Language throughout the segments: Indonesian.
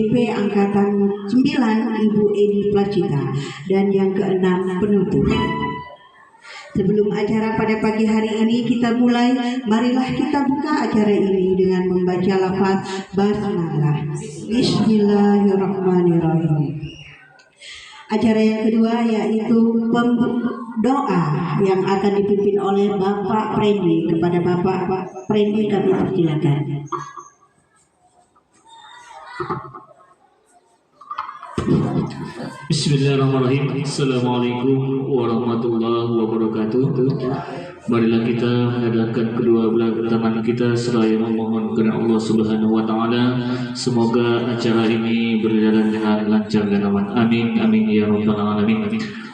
PDIP Angkatan 9 Ibu Edi Placita, dan yang keenam penutup. Sebelum acara pada pagi hari ini kita mulai, marilah kita buka acara ini dengan membaca lafaz basmalah. Bismillahirrahmanirrahim. Acara yang kedua yaitu doa yang akan dipimpin oleh Bapak Prendi. Kepada Bapak Prendi kami persilakan. Bismillahirrahmanirrahim. Assalamualaikum warahmatullahi wabarakatuh. Marilah kita mengadakan kedua belah tangan kita seraya memohon kepada Allah Subhanahu wa taala semoga acara ini berjalan dengan lancar dan aman. Amin amin ya rabbal alamin.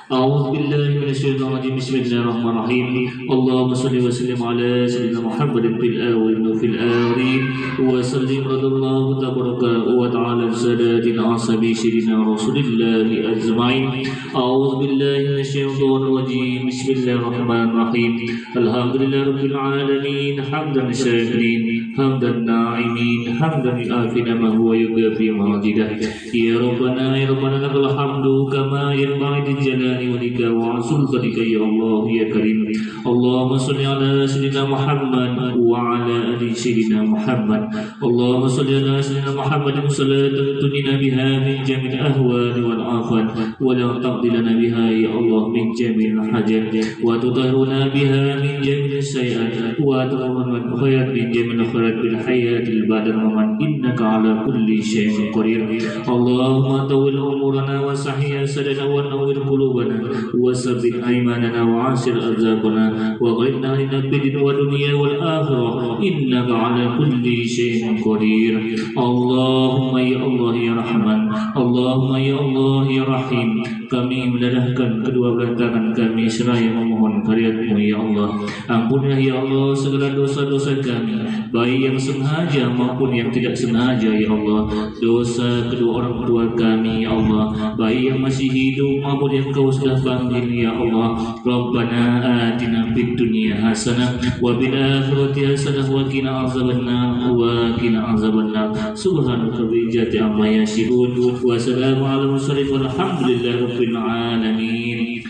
A'udzu billahi minasyaitonir rajim. Bismillahirrahmanirrahim. Allahumma shalli wa sallim ala sayyidina Muhammadin fil awwalin wa fil akhirin wa sallim radallahu tabaraka wa ta'ala sadatina ashabi sayyidina Rasulillah ajma'in. A'udzu billahi minasyaitonir rajim. Bismillahirrahmanirrahim. Alhamdulillahi rabbil alamin hamdan syakirin hamdan na'imin hamdan afina ma huwa yughfi majidah. Ya rabbana lakal hamdu kama yanbaghi jalali walika wa sultanika ya Allah ya karim. Allahumma shalli ala sayyidina Muhammad wa ala ali sayyidina Muhammad. Allahumma shalli ala sayyidina Muhammadin salatan tunina biha min jamil ahwali wal afat wa la taqdi lana biha ya Allah min jamil hajat wa tutahhiruna biha min jamil sayiat wa tu'amman khairat min jamil khairat bil hayatil badan wa man innaka ala kulli syai'in qadir. Allahumma tawil umurana wa sahhiya sadana wa nawwir qulubana wa sabbit aymanana wa asir arzaqana wa ghaitna lina bidin wa dunya wal akhirah innaka ala kulli syai'in qadir. Allahumma ya Allah ya Rahman, Allahumma ya Allah ya Rahim. Kami mendedahkan kedua belah tangan kami seraya memohon karunia-Mu ya Allah. Ampunilah ya Allah segala dosa-dosa kami, baik yang sengaja maupun yang tidak sengaja ya Allah. Dosa kedua orang tua kami ya Allah, baik yang masih hidup maupun yang Kau sudah panggil ya Allah. Rabbana atina fid dunya hasanah wa fil akhirati hasanah wa qina azabannar wa qina azabannar. Subhanaka rabbil izzati amma yasifun wa salamun alal mursalin walhamdulillahi rabbil alamin.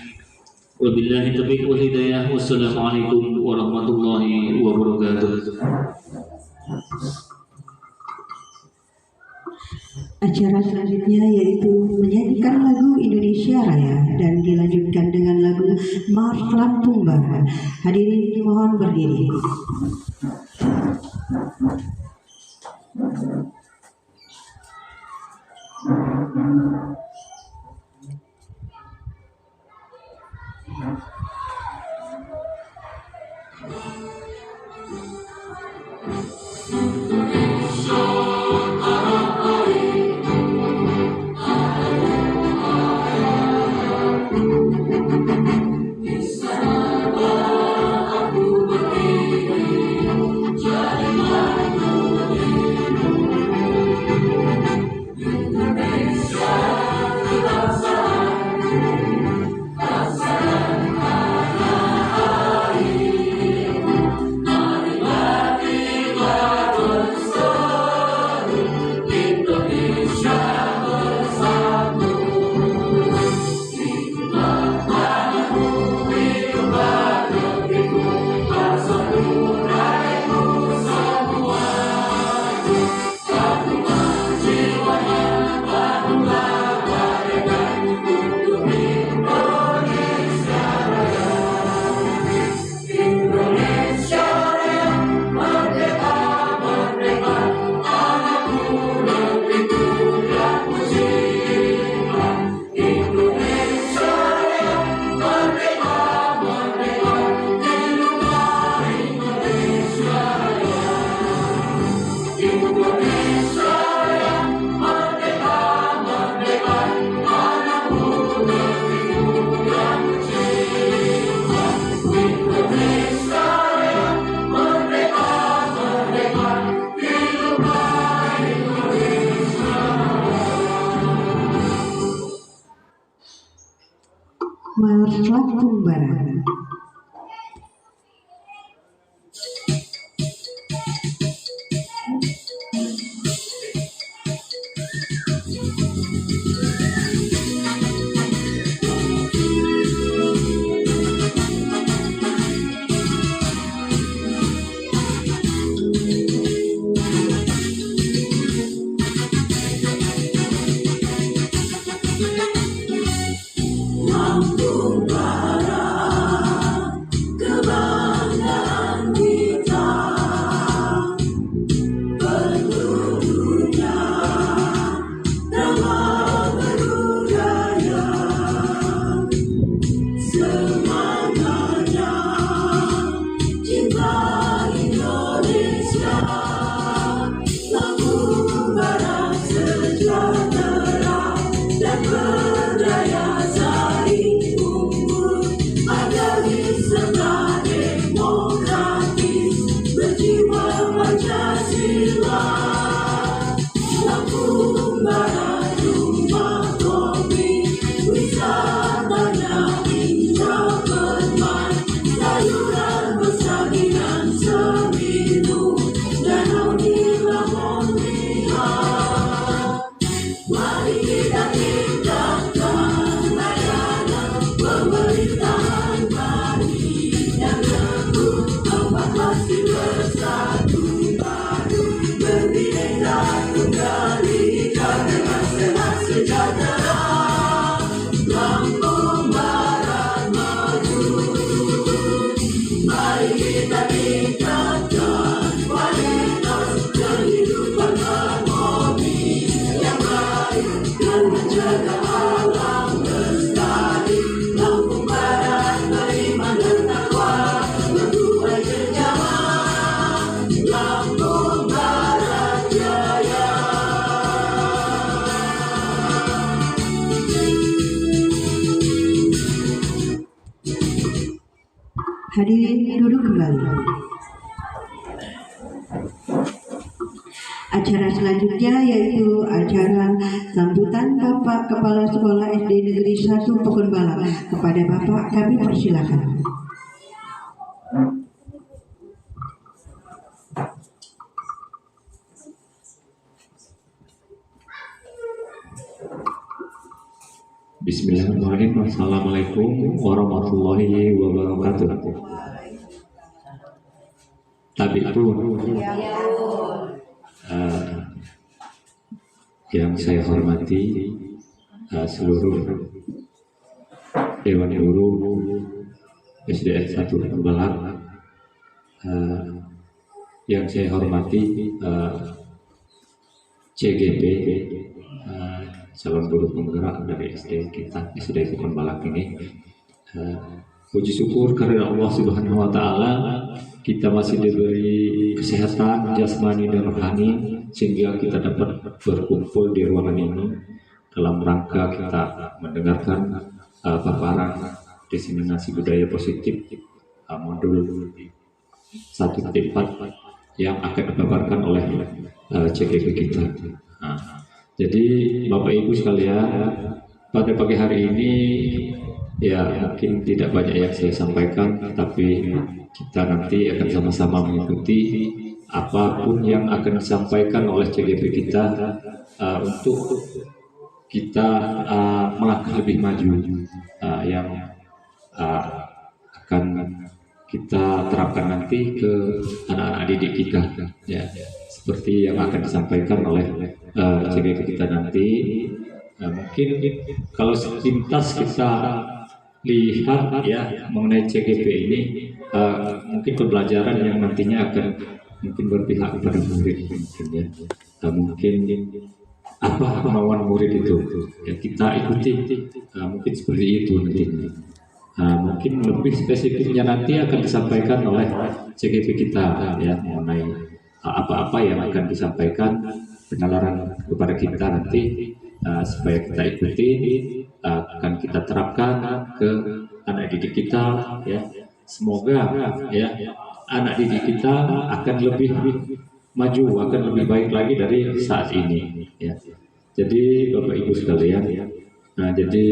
Wabillahi taufiq wal hidayah. Wassalamualaikum warahmatullahi wabarakatuh. Acara selanjutnya yaitu menyanyikan lagu Indonesia Raya dan dilanjutkan dengan lagu Mars Lampung Barat. Hadirin dimohon berdiri. Mars Lampung Barat. Lampung Barat, kebanggaan kita, penduduknya ramah berbudaya, semangatnya cinta Indonesia. Lampung Barat sejahtera dan berdaya saling unggul, ada di sebelah demokratis, berjiwa Pancasila. Lampung Barat rumah kopi, wisatanya indah bermain, sayuran bersagingan seminu, danau di Lampung lihat. Mari kita tingkatkan layanan pemerintahan bagi yang teguh, empat pasti bersatu padu, berbineka tunggal ika dengan sehat sejahtera. Lampung Barat maju, mari kita tingkatkan kualitas kehidupan harmoni yang baik dan menjaga alam lestari. Lampung Barat beriman dan takwa, berbuat kerjama. Lampung Barat jaya. Hadirin duduk kembali. Acara selanjutnya yaitu acara sambutan Bapak Kepala Sekolah SD Negeri 1 Pekanbalam. Kepada Bapak kami persilakan. Bismillahirrahmanirrahim. Assalamualaikum warahmatullahi wabarakatuh. Tabipun yang saya hormati seluruh Dewan Guru SDN 1 Pekanbalam, yang saya hormati CGP, calon guru penggerak dari SD kita, SD Pekanbalam ini. Puji syukur karena Allah Subhanahu wa Ta'ala, kita masih diberi kesehatan jasmani dan rohani sehingga kita dapat berkumpul di ruangan ini dalam rangka kita mendengarkan paparan diseminasi budaya positif modul 1.4 yang akan dipaparkan oleh CGP kita. Jadi Bapak Ibu sekalian, pada pagi hari ini ya mungkin tidak banyak yang saya sampaikan, tapi kita nanti akan sama-sama mengikuti apapun yang akan disampaikan oleh CGP kita untuk kita melangkah lebih maju, yang akan kita terapkan nanti ke anak-anak didik kita, ya seperti yang akan disampaikan oleh CGP kita nanti. Mungkin kalau sepintas kita lihat ya mengenai CGP ini, mungkin pembelajaran yang nantinya akan mungkin berpihak kepada murid mungkin ya. Mungkin apa kemauan murid itu ya kita ikuti, mungkin seperti itu nantinya. Mungkin lebih spesifiknya nanti akan disampaikan oleh CGP kita ya mengenai apa-apa yang akan disampaikan penalaran kepada kita nanti, supaya kita ikuti, akan kita terapkan ke anak didik kita ya. Semoga ya anak didik kita akan lebih maju, akan lebih baik lagi dari saat ini ya. Jadi Bapak Ibu sekalian, jadi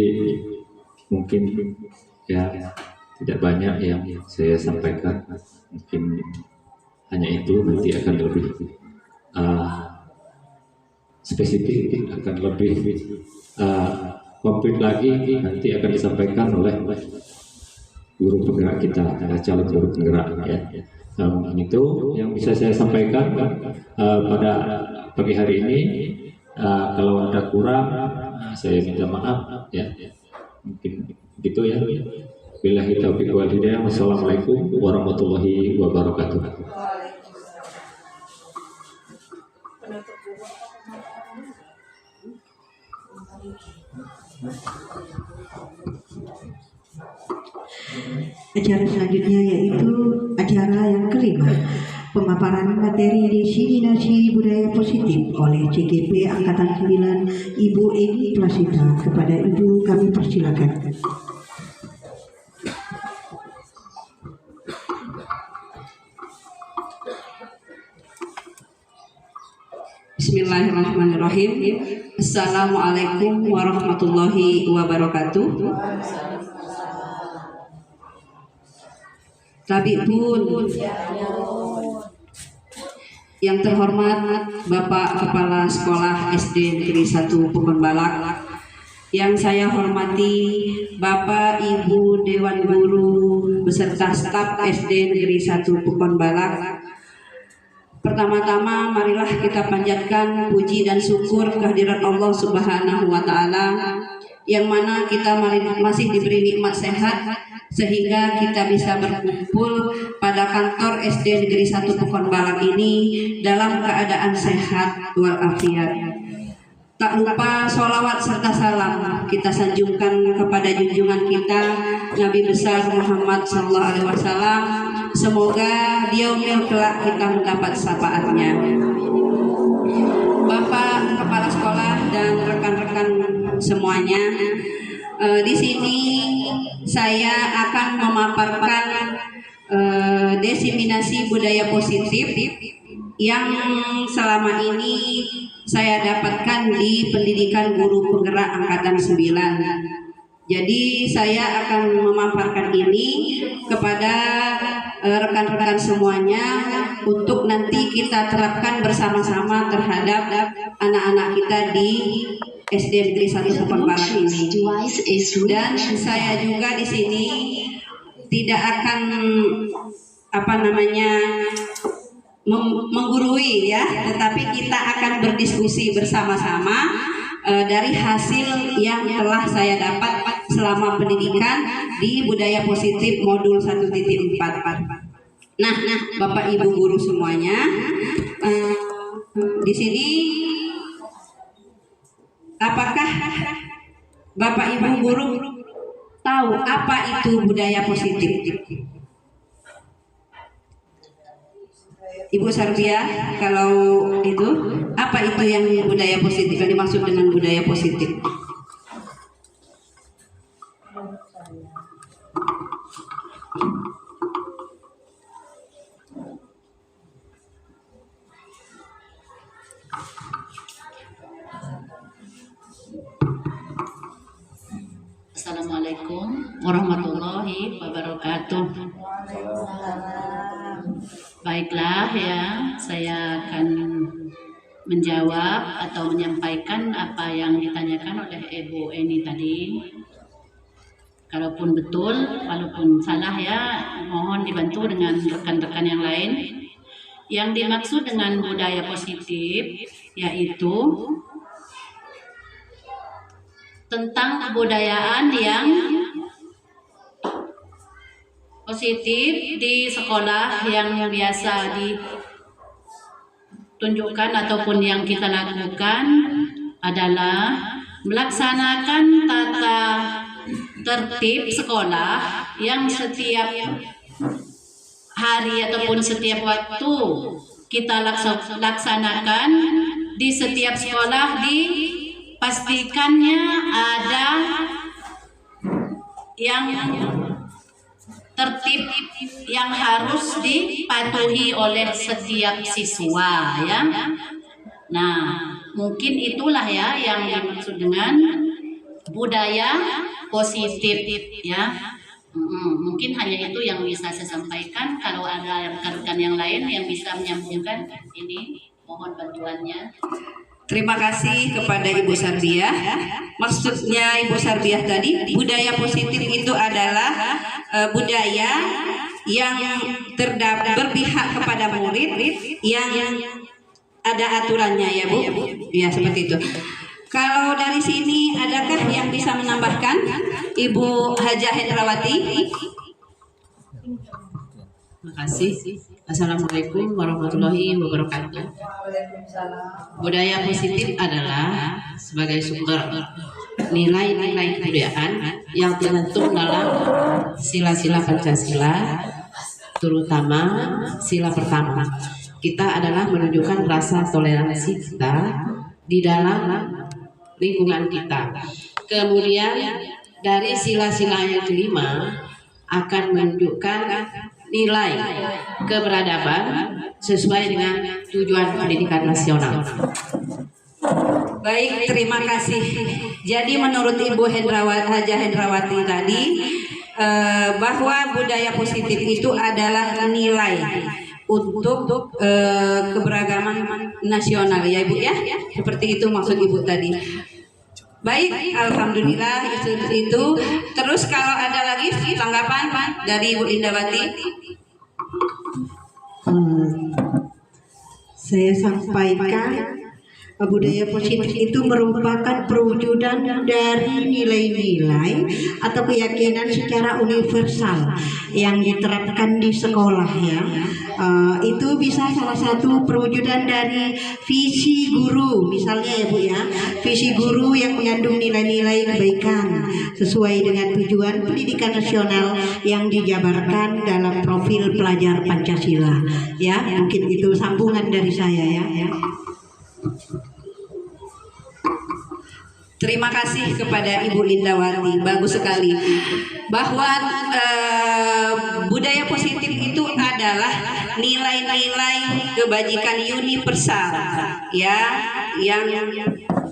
mungkin ya tidak banyak yang saya sampaikan, mungkin hanya itu. Nanti akan lebih spesifik, akan lebih komplit lagi, nanti akan disampaikan oleh guru penggerak kita, calon guru penggerak ya. Mungkin itu yang bisa saya sampaikan pada pagi hari ini. Kalau ada kurang saya minta maaf ya. Mungkin gitu ya. Billahi taufiq wal hidayah. Wassalamualaikum warahmatullahi wabarakatuh. Acara selanjutnya yaitu acara yang kelima, pemaparan materi destinasi budaya positif oleh CGP Angkatan 9 Ibu Eni Plasita. Kepada Ibu kami persilakan. Bismillahirrahmanirrahim. Assalamualaikum warahmatullahi wabarakatuh. Tabibun, yang terhormat Bapak Kepala Sekolah SD Negeri 1 Pokon Balak, yang saya hormati Bapak Ibu Dewan Guru beserta staf SD Negeri 1 Pokon Balak. Pertama-tama marilah kita panjatkan puji dan syukur kehadirat Allah Subhanahu wa taala yang mana kita masih diberi nikmat sehat sehingga kita bisa berkumpul pada kantor SD Negeri 1 Pokon Balak ini dalam keadaan sehat walafiat. Tak lupa sholawat serta salam kita sanjungkan kepada junjungan kita Nabi besar Muhammad SAW. Semoga di yaumil kelak kita mendapat syafaatnya. Bapak Kepala Sekolah dan rekan-rekan semuanya, di sini saya akan memaparkan diseminasi budaya positif yang selama ini saya dapatkan di pendidikan guru penggerak angkatan 9. Jadi saya akan memaparkan ini kepada rekan-rekan semuanya untuk nanti kita terapkan bersama-sama terhadap anak-anak kita di SD Negeri 1 Pokon Balak ini. Dan saya juga di sini tidak akan menggurui ya, tetapi kita akan berdiskusi bersama-sama dari hasil yang telah saya dapat selama pendidikan di budaya positif modul 1.4. Nah, Bapak Ibu guru semuanya, di sini apakah Bapak Ibu guru tahu apa itu budaya positif? Ibu Sarbia, kalau itu apa itu yang budaya positif, yang dimaksud dengan budaya positif? Assalamualaikum warahmatullahi wabarakatuh. Baiklah ya, saya akan menjawab atau menyampaikan apa yang ditanyakan oleh Ibu Eni tadi. Kalaupun betul, walaupun salah ya, mohon dibantu dengan rekan-rekan yang lain. Yang dimaksud dengan budaya positif yaitu tentang kebudayaan yang positif di sekolah yang biasa ditunjukkan ataupun yang kita lakukan adalah melaksanakan tata tertib sekolah yang setiap hari ataupun setiap waktu kita laksanakan di setiap sekolah, dipastikannya ada yang tertib yang harus dipatuhi oleh setiap siswa ya. Nah, mungkin itulah ya yang dimaksud dengan budaya positif ya. Mungkin hanya itu yang bisa saya sampaikan. Kalau ada rekan-rekan yang lain yang bisa menyambungkan ini, mohon bantuannya. Terima kasih kepada Ibu Sarbiah. Maksudnya Ibu Sarbiah tadi, budaya positif itu adalah budaya yang berpihak kepada murid yang ada aturannya ya Bu. Ya seperti itu. Kalau dari sini ada yang bisa menambahkan? Ibu Hajah Hendrawati. Terima kasih. Assalamualaikum warahmatullahi wabarakatuh. Budaya positif adalah sebagai sumber nilai-nilai kebudayaan yang terbentuk dalam sila-sila Pancasila, terutama sila pertama. Kita adalah menunjukkan rasa toleransi kita di dalam lingkungan kita. Kemudian dari sila-sila yang kelima akan menunjukkan nilai keberadaban sesuai dengan tujuan pendidikan nasional. Baik, terima kasih. Jadi menurut Ibu Hajah Hendrawati tadi bahwa budaya positif itu adalah nilai untuk keberagaman nasional ya Ibu ya. Seperti itu maksud Ibu tadi. Baik, alhamdulillah itu. Terus kalau ada lagi tanggapan dari Ibu Indawati? Saya sampaikan budaya positif itu merupakan perwujudan dari nilai-nilai atau keyakinan secara universal yang diterapkan di sekolah ya. Itu bisa salah satu perwujudan dari visi guru misalnya ya Bu ya, visi guru yang mengandung nilai-nilai kebaikan sesuai dengan tujuan pendidikan nasional yang dijabarkan dalam profil pelajar Pancasila ya. Mungkin itu sambungan dari saya ya. Terima kasih kepada Ibu Indawati, bagus sekali. Bahwa budaya positif itu adalah nilai-nilai kebajikan universal, ya, yang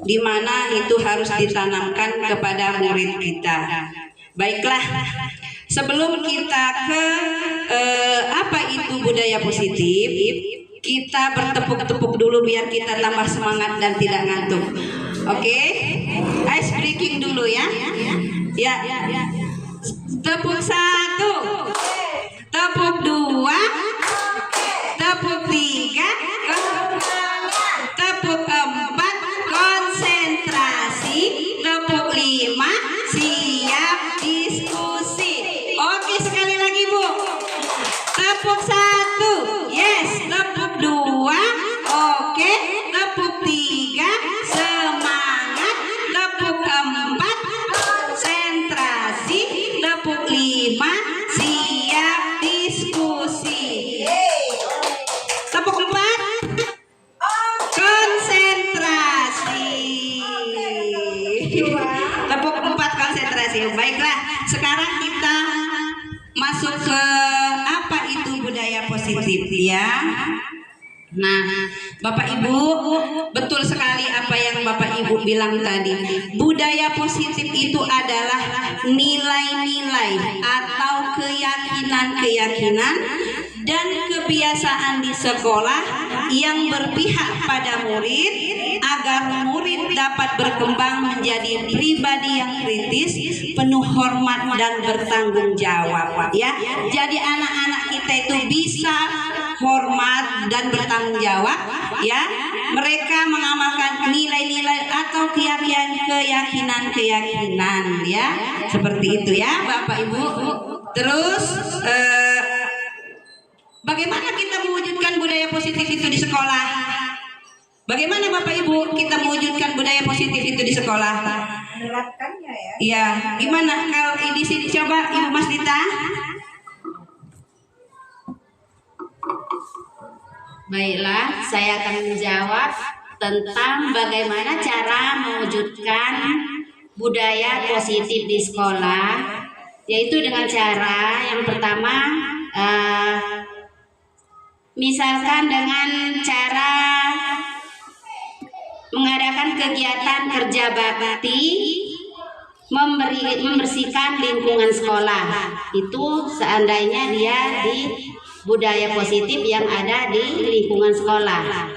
dimana itu harus ditanamkan kepada murid kita. Baiklah, sebelum kita ke apa itu budaya positif, kita bertepuk-tepuk dulu biar kita tambah semangat dan tidak ngantuk. Oke, ice breaking dulu ya. Ya, tepuk 1, tepuk 2, tepuk 3, tepuk 4, konsentrasi, tepuk 5, siap diskusi. Oke, sekali lagi Bu. Tepuk 1, yes, tepuk 2, oke, tepuk 3, semangat, tepuk 4, konsentrasi, tepuk 5, siap diskusi. Tepuk 4, konsentrasi. Tepuk 4, konsentrasi. Baiklah, sekarang kita masuk ke apa itu budaya positif ya. Nah, Bapak Ibu, betul sekali apa yang Bapak Ibu bilang tadi. Budaya positif itu adalah nilai-nilai atau keyakinan-keyakinan dan kebiasaan di sekolah yang berpihak pada murid agar murid dapat berkembang menjadi pribadi yang kritis, penuh hormat dan bertanggung jawab ya. Jadi anak-anak kita itu bisa hormat dan bertanggung jawab ya. Mereka mengamalkan nilai-nilai atau keyakinan-keyakinan ya. Seperti itu ya Bapak Ibu. Terus bagaimana kita mewujudkan budaya positif itu di sekolah? Bagaimana Bapak Ibu kita mewujudkan budaya positif itu di sekolah? Menerapkannya ya. Iya, gimana kalau di sini coba Ibu Mas Dita? Baiklah, saya akan menjawab tentang bagaimana cara mewujudkan budaya positif di sekolah, yaitu dengan cara yang pertama, misalkan dengan cara mengadakan kegiatan kerja bakti, membersihkan lingkungan sekolah. Itu seandainya dia di budaya positif yang ada di lingkungan sekolah.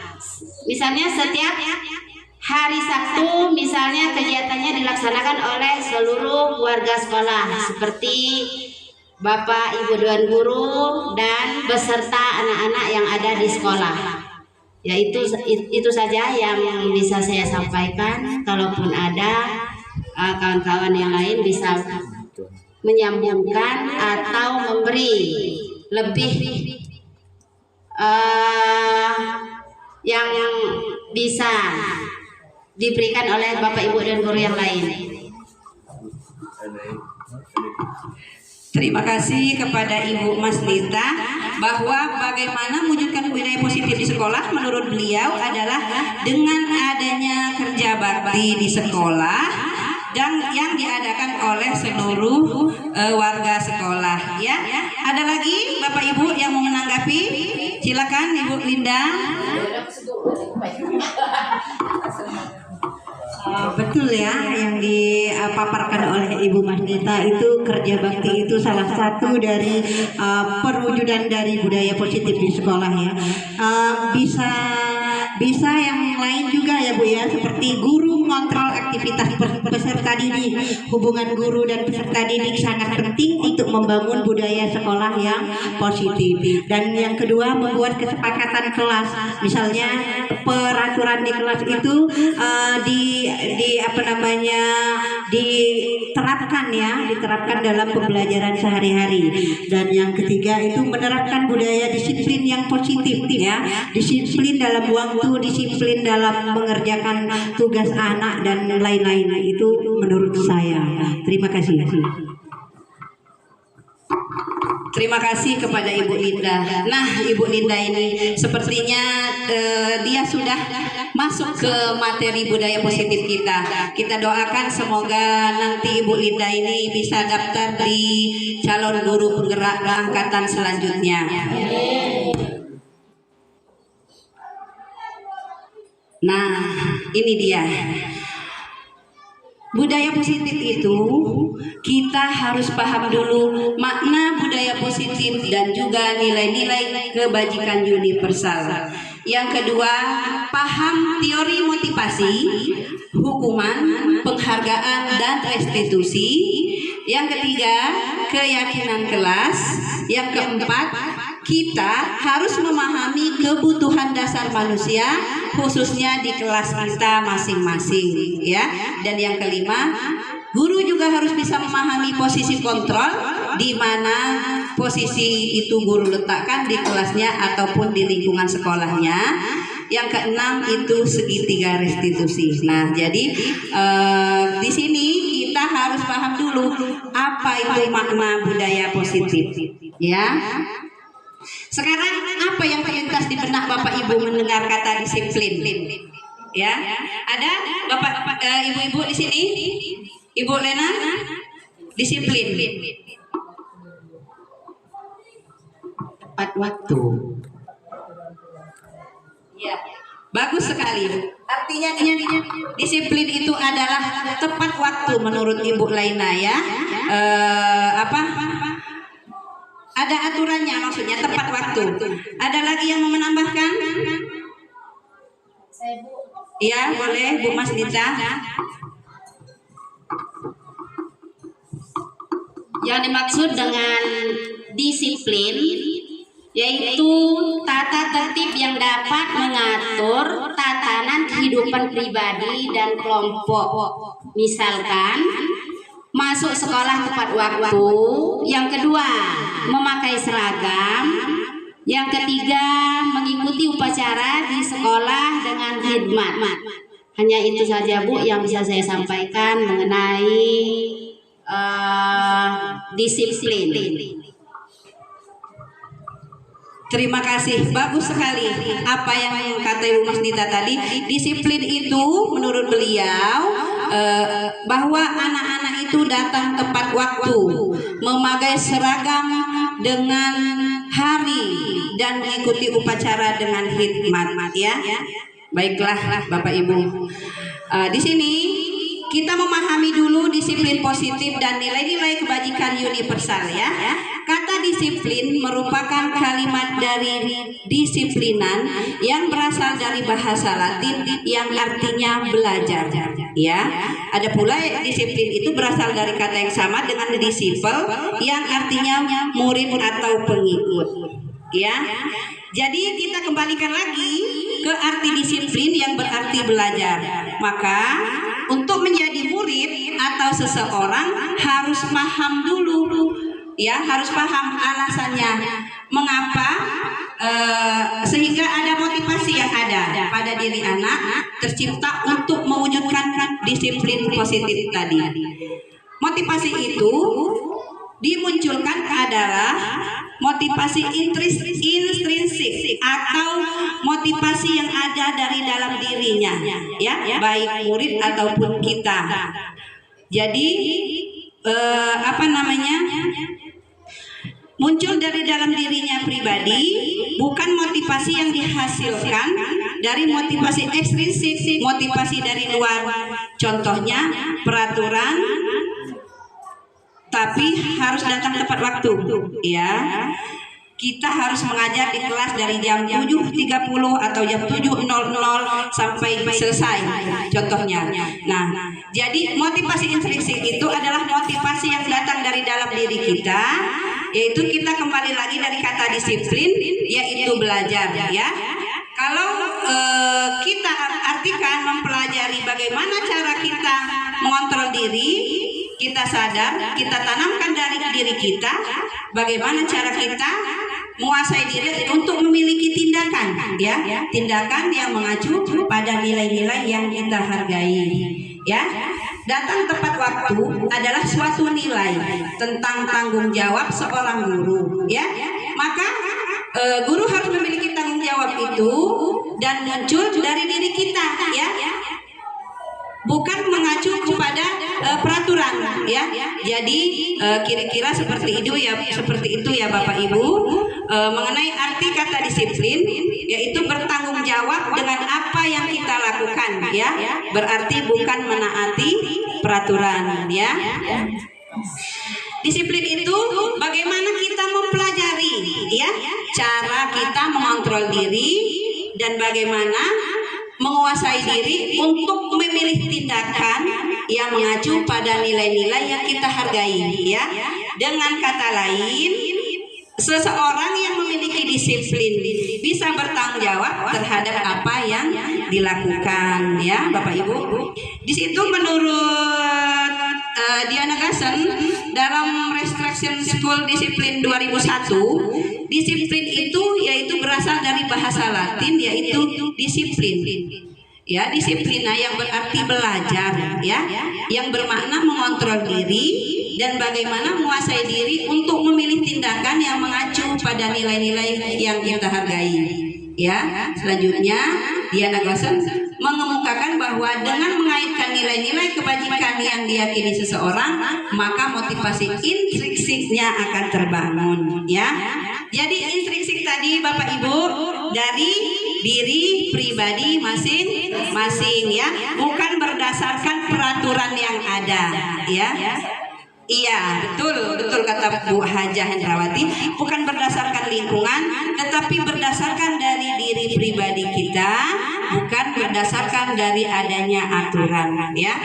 Misalnya setiap hari Sabtu misalnya kegiatannya dilaksanakan oleh seluruh warga sekolah seperti Bapak Ibu Dewan Guru dan beserta anak-anak yang ada di sekolah. Ya itu saja yang bisa saya sampaikan. Kalaupun ada kawan-kawan yang lain bisa menyambungkan atau memberi lebih yang bisa diberikan oleh Bapak Ibu dan guru yang lain. Terima kasih kepada Ibu Mas Nita bahwa bagaimana mewujudkan budaya positif di sekolah menurut beliau adalah dengan adanya kerja bakti di sekolah dan yang diadakan oleh seluruh warga sekolah ya. Ada lagi Bapak Ibu yang mau menanggapi? Silakan Ibu Linda. Betul ya, yang dipaparkan oleh Ibu Masnita itu kerja bakti itu salah satu dari perwujudan dari budaya positif di sekolah ya. Bisa yang lain juga ya Bu ya, seperti guru mengontrol aktivitas peserta didik. Hubungan guru dan peserta didik sangat penting untuk membangun budaya sekolah yang positif. Dan yang kedua, membuat kesepakatan kelas. Misalnya peraturan di kelas itu diterapkan dalam pembelajaran sehari-hari. Dan yang ketiga itu menerapkan budaya disiplin yang positif ya. Disiplin dalam waktu, disiplin dalam mengerjakan tugas anak dan lain-lain. Itu menurut saya. Terima kasih. Terima kasih kepada Ibu Linda. Nah, Ibu Linda ini sepertinya dia sudah masuk ke materi budaya positif kita. Kita doakan semoga nanti Ibu Linda ini bisa daftar di calon guru penggerak angkatan selanjutnya. Nah, ini dia. Budaya positif itu kita harus paham dulu makna budaya positif dan juga nilai-nilai kebajikan universal. Yang kedua, paham teori motivasi, hukuman, penghargaan, dan restitusi. Yang ketiga, keyakinan kelas. Yang keempat, kita harus memahami kebutuhan dasar manusia khususnya di kelas kita masing-masing ya. Dan yang kelima, guru juga harus bisa memahami posisi kontrol di mana posisi itu guru letakkan di kelasnya ataupun di lingkungan sekolahnya. Yang keenam itu segitiga restitusi. Nah, jadi di sini kita harus paham dulu apa itu makna budaya positif ya. Sekarang apa yang terlintas di benak Bapak Ibu mendengar kata disiplin? Ya, ada Bapak Ibu-ibu di sini? Ibu Lena? Disiplin. Tepat waktu. Ya, bagus sekali. Artinya disiplin itu adalah tepat waktu menurut Ibu Lena ya. Ada aturannya, maksudnya tepat waktu. Ada lagi yang mau menambahkan? Iya, boleh Bu Mas Nita. Yang dimaksud dengan disiplin yaitu tata tertib yang dapat mengatur tatanan kehidupan pribadi dan kelompok. Misalkan masuk sekolah tepat waktu. Yang kedua, memakai seragam. Yang ketiga, mengikuti upacara di sekolah dengan khidmat. Hanya itu saja Bu yang bisa saya sampaikan mengenai disiplin. Terima kasih, bagus sekali apa yang kata Ibu Mas Nita tadi. Disiplin itu menurut beliau bahwa anak-anak itu datang tepat waktu, memakai seragam dengan hari dan mengikuti upacara dengan hikmat ya. Baiklah Bapak Ibu. Di sini kita memahami dulu disiplin positif dan nilai-nilai kebajikan universal ya. Kata disiplin merupakan kalimat dari disiplinan yang berasal dari bahasa Latin yang artinya belajar ya. Ada pula disiplin itu berasal dari kata yang sama dengan disciple yang artinya murid atau pengikut ya. Jadi kita kembalikan lagi ke arti disiplin yang berarti belajar. Maka untuk menjadi murid atau seseorang harus paham dulu, ya, harus paham alasannya mengapa sehingga ada motivasi yang ada pada diri anak tercipta untuk mewujudkan disiplin positif tadi. Motivasi itu dimunculkan adalah motivasi intrinsik atau motivasi yang ada dari dalam dirinya, ya, baik murid ataupun kita. Jadi muncul dari dalam dirinya pribadi, bukan motivasi yang dihasilkan dari motivasi ekstrinsik, motivasi dari luar. Contohnya peraturan, tapi harus datang tepat waktu, ya. Kita harus mengajar di kelas dari jam 7.30 atau jam 7.00 sampai selesai, contohnya. Nah, jadi motivasi intrinsik itu adalah motivasi yang datang dari dalam diri kita, yaitu kita kembali lagi dari kata disiplin, yaitu belajar, ya. Kalau kita artikan mempelajari bagaimana cara kita mengontrol diri, kita sadar, kita tanamkan dari diri kita bagaimana cara kita menguasai diri untuk memiliki tindakan, ya, tindakan yang mengacu pada nilai-nilai yang kita hargai, ya. Datang tepat waktu adalah suatu nilai tentang tanggung jawab seorang guru, ya. Maka guru harus memiliki tanggung jawab itu dan muncul dari diri kita, ya, bukan mengacu kepada peraturan, ya. Jadi kira-kira seperti itu ya Bapak Ibu, mengenai arti kata disiplin, yaitu bertanggung jawab dengan apa yang kita lakukan, ya. Berarti bukan menaati peraturan, ya. Disiplin itu bagaimana kita mempelajari, ya, cara kita mengontrol diri dan bagaimana menguasai diri untuk memilih tindakan yang mengacu pada nilai-nilai yang kita hargai, ya. Dengan kata lain, seseorang yang memiliki disiplin bisa bertanggung jawab terhadap apa yang dilakukan, ya, Bapak Ibu. Di situ menurut Diana Gassen dalam Restriction School Disiplin 2001, disiplin itu yaitu berasal dari bahasa Latin, yaitu disiplin, ya, disiplina yang berarti belajar, ya, yang bermakna mengontrol diri dan bagaimana menguasai diri untuk memilih tindakan yang mengacu pada nilai-nilai yang kita hargai, ya. Selanjutnya Diana Gassen mengemukakan bahwa dengan mengaitkan nilai-nilai kebajikan yang diyakini seseorang, maka motivasi intrinsiknya akan terbangun, ya. Jadi intrinsik tadi Bapak Ibu dari diri pribadi masing-masing, ya, bukan berdasarkan peraturan yang ada, ya. Iya, betul kata Bu Hajah Hendrawati, bukan berdasarkan lingkungan, tetapi berdasarkan dari diri pribadi kita, bukan berdasarkan dari adanya aturan, ya.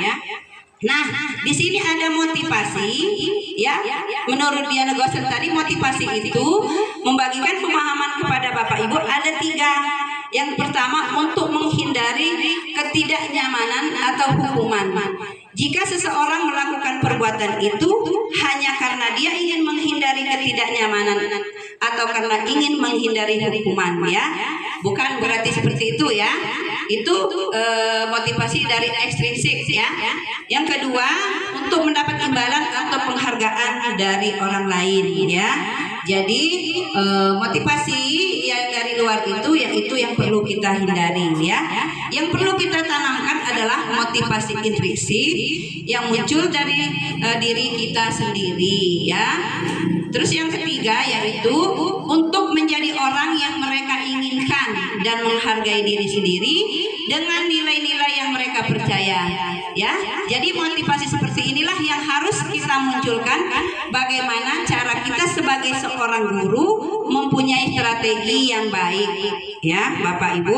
Nah, di sini ada motivasi, ya. Menurut Diana Gassen tadi, motivasi itu membagikan pemahaman kepada Bapak Ibu ada 3. Yang pertama, untuk menghindari ketidaknyamanan atau hukuman. Jika seseorang melakukan perbuatan itu hanya karena dia ingin menghindari ketidaknyamanan atau karena ingin menghindari hukuman, ya, bukan berarti seperti itu, ya. Itu motivasi dari ekstrinsik, ya. Yang kedua, untuk mendapat imbalan atau penghargaan dari orang lain, ya. Jadi motivasi yang dari luar itu yaitu yang perlu kita hindari, ya. Yang perlu kita tanamkan adalah motivasi intrinsik yang muncul dari diri kita sendiri, ya. Terus yang ketiga yaitu untuk menjadi orang yang mereka inginkan dan menghargai diri sendiri dengan nilai-nilai yang mereka percaya, ya. Jadi motivasi seperti inilah yang harus kita munculkan, bagaimana cara kita sebagai seorang guru mempunyai strategi yang baik, ya, Bapak Ibu.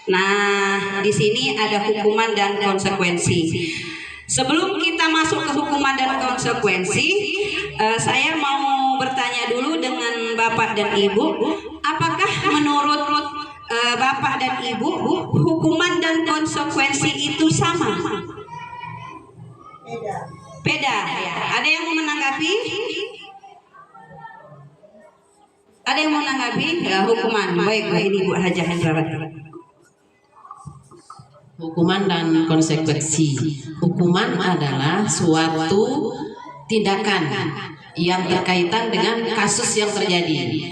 Nah, di sini ada hukuman dan konsekuensi. Sebelum kita masuk ke hukuman dan konsekuensi, saya mau bertanya dulu dengan Bapak dan Ibu, apakah menurut Bapak dan Ibu hukuman dan konsekuensi itu sama? Beda ya. Ada yang mau menanggapi? Ada yang mau menanggapi? Ya, hukuman. Baik, ini Bu Hajah Hendrawati. Hukuman dan konsekuensi. Hukuman adalah suatu tindakan yang berkaitan dengan kasus yang terjadi.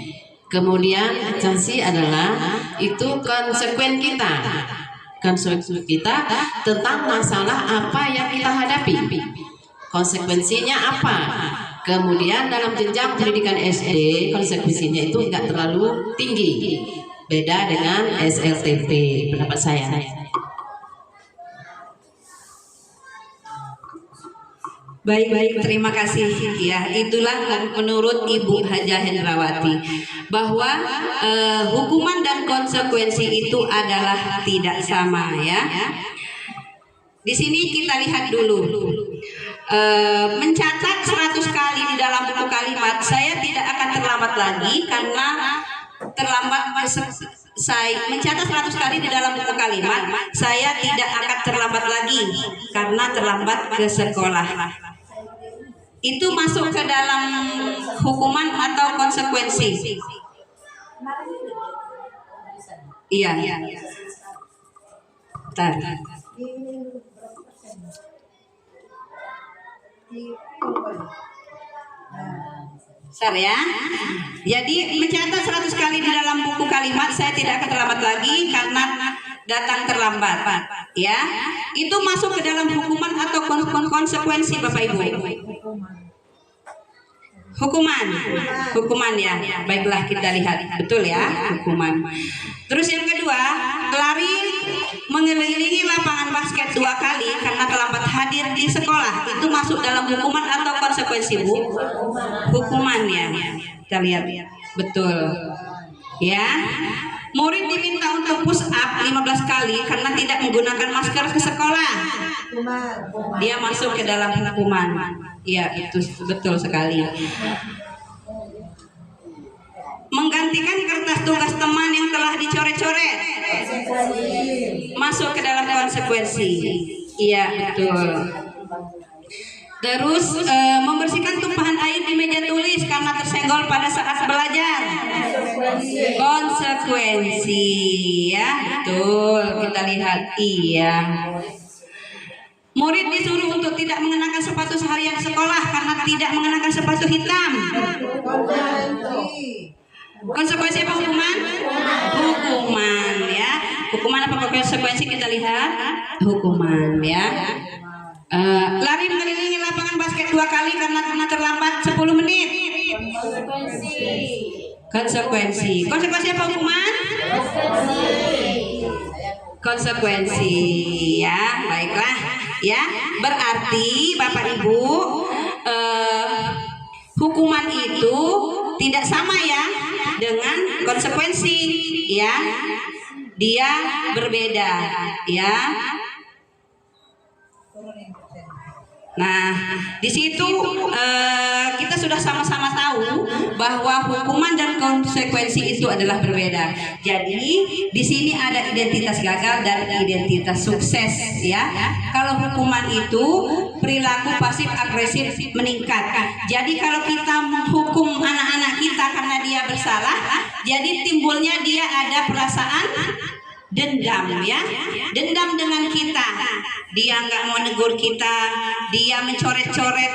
Kemudian sanksi adalah itu konsekuen kita. Konsekuensi kita tentang masalah apa yang kita hadapi. Konsekuensinya apa? Kemudian dalam jenjang pendidikan SD, konsekuensinya itu enggak terlalu tinggi. Beda dengan SLTP, pendapat saya. Baik, terima kasih. Ya, itulah menurut Ibu Hajah Hendrawati bahwa hukuman dan konsekuensi itu adalah tidak sama ya. Di sini kita lihat dulu. Mencatat 100 kali di dalam buku kalimat, saya tidak akan terlambat lagi karena saya mencatat 100 kali di dalam buku kalimat, saya tidak akan terlambat lagi karena terlambat ke sekolah. Itu masuk ke dalam hukuman atau konsekuensi? Iya. Bentar. Besar ya. Jadi mencatat 100 kali di dalam buku kalimat, saya tidak akan terlambat lagi karena datang terlambat. Ya, itu masuk ke dalam hukuman atau konsekuensi Bapak Ibu? Hukuman ya. Baiklah, kita lihat betul ya, hukuman. Terus yang kedua, lari mengelilingi lapangan basket 2 kali karena terlambat hadir di sekolah. Itu masuk dalam hukuman atau konsekuensi, Bu? Hukuman ya. Kita lihat. Betul. Ya. Murid diminta untuk push up 15 kali karena tidak menggunakan masker ke sekolah. Dia masuk ke dalam hukuman. Iya, itu betul sekali. Menggantikan kertas tugas teman yang telah dicoret-coret. Masuk ke dalam konsekuensi. Iya, betul. Terus membersihkan tumpahan air di meja tulis karena tersenggol pada saat belajar. Konsekuensi ya, betul. Kita lihat, iya. Murid disuruh untuk tidak mengenakan sepatu seharian di sekolah karena tidak mengenakan sepatu hitam. Konsekuensi apa hukuman? Hukuman ya. Hukuman apa konsekuensi, kita lihat? Hukuman ya. Lari mengelilingi lapangan basket 2 kali karena terlambat 10 menit. Konsekuensi. Konsekuensi apa hukuman? Konsekuensi ya. Baiklah ya. Berarti Bapak Ibu, hukuman itu tidak sama ya dengan konsekuensi ya. Dia berbeda ya. Nah, di situ kita sudah sama-sama tahu bahwa hukuman dan konsekuensi itu adalah berbeda. Jadi di sini ada identitas gagal dan identitas sukses ya. Kalau hukuman itu perilaku pasif agresif meningkat. Jadi kalau kita menghukum anak-anak kita karena dia bersalah, jadi timbulnya dia ada perasaan dendam ya, dendam dengan kita. Dia nggak mau negur kita, dia mencoret-coret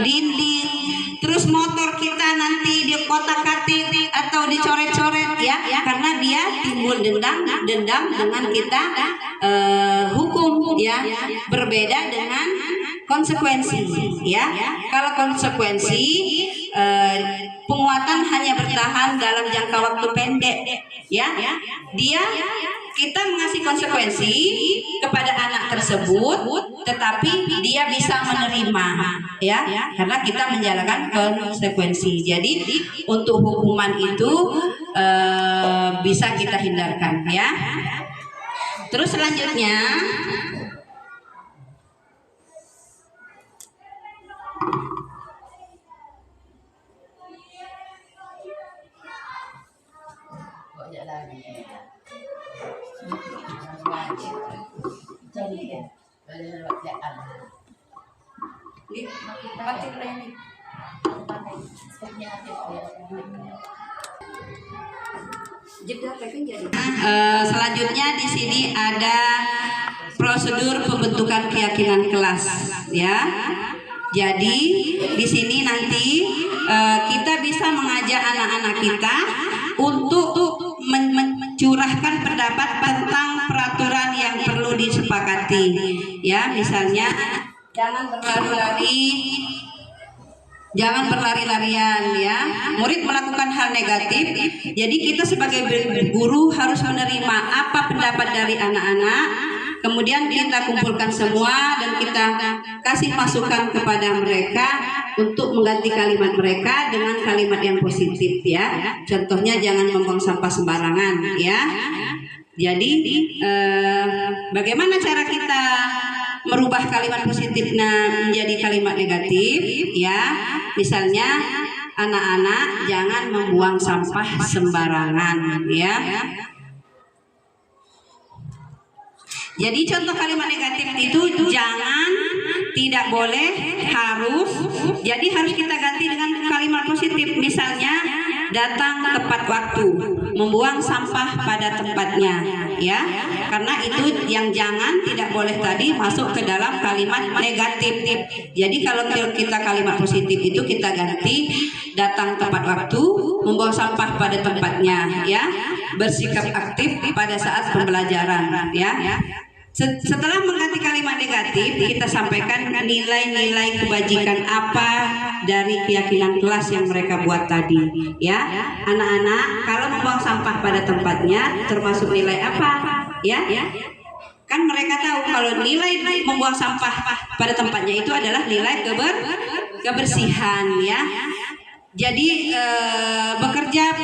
dinding, terus motor kita nanti dia kotak-katik atau dicoret-coret ya, karena dia timbul dendam dengan kita hukum ya. Berbeda dengan konsekuensi ya. Kalau konsekuensi penguatan hanya bertahan dalam jangka waktu pendek ya. Kita mengasih konsekuensi kepada anak tersebut, tetapi dia bisa menerima ya, karena kita menjalankan konsekuensi. Jadi untuk hukuman itu bisa kita hindarkan ya. Terus selanjutnya Selanjutnya di sini ada prosedur pembentukan keyakinan kelas, ya. Jadi di sini nanti kita bisa mengajak anak-anak kita untuk mencurahkan pendapat tentang peraturan yang perlu disepakati, ya. Misalnya jangan berlari-larian, ya. Murid melakukan hal negatif, jadi kita sebagai guru harus menerima apa pendapat dari anak-anak, kemudian kita kumpulkan semua dan kita kasih masukan kepada mereka untuk mengganti kalimat mereka dengan kalimat yang positif, ya. Contohnya jangan membuang sampah sembarangan, ya. Jadi bagaimana cara kita merubah kalimat positifnya menjadi kalimat negatif, ya. Misalnya anak-anak jangan membuang sampah sembarangan, ya. Jadi contoh kalimat negatif itu jangan, tidak boleh, harus. Jadi harus kita ganti dengan kalimat positif. Misalnya datang tepat waktu, membuang sampah pada tempatnya, ya. Karena itu yang jangan, tidak boleh tadi masuk ke dalam kalimat negatif. Jadi kalau kita kalimat positif itu kita ganti datang tepat waktu, membuang sampah pada tempatnya, ya. Bersikap aktif pada saat pembelajaran, ya. Setelah mengganti kalimat negatif, kita sampaikan nilai-nilai kebajikan apa dari keyakinan kelas yang mereka buat tadi, ya. Anak-anak kalau membuang sampah pada tempatnya termasuk nilai apa, ya? Kan mereka tahu kalau nilai membuang sampah pada tempatnya itu adalah nilai kebersihan, ya. Jadi bekerja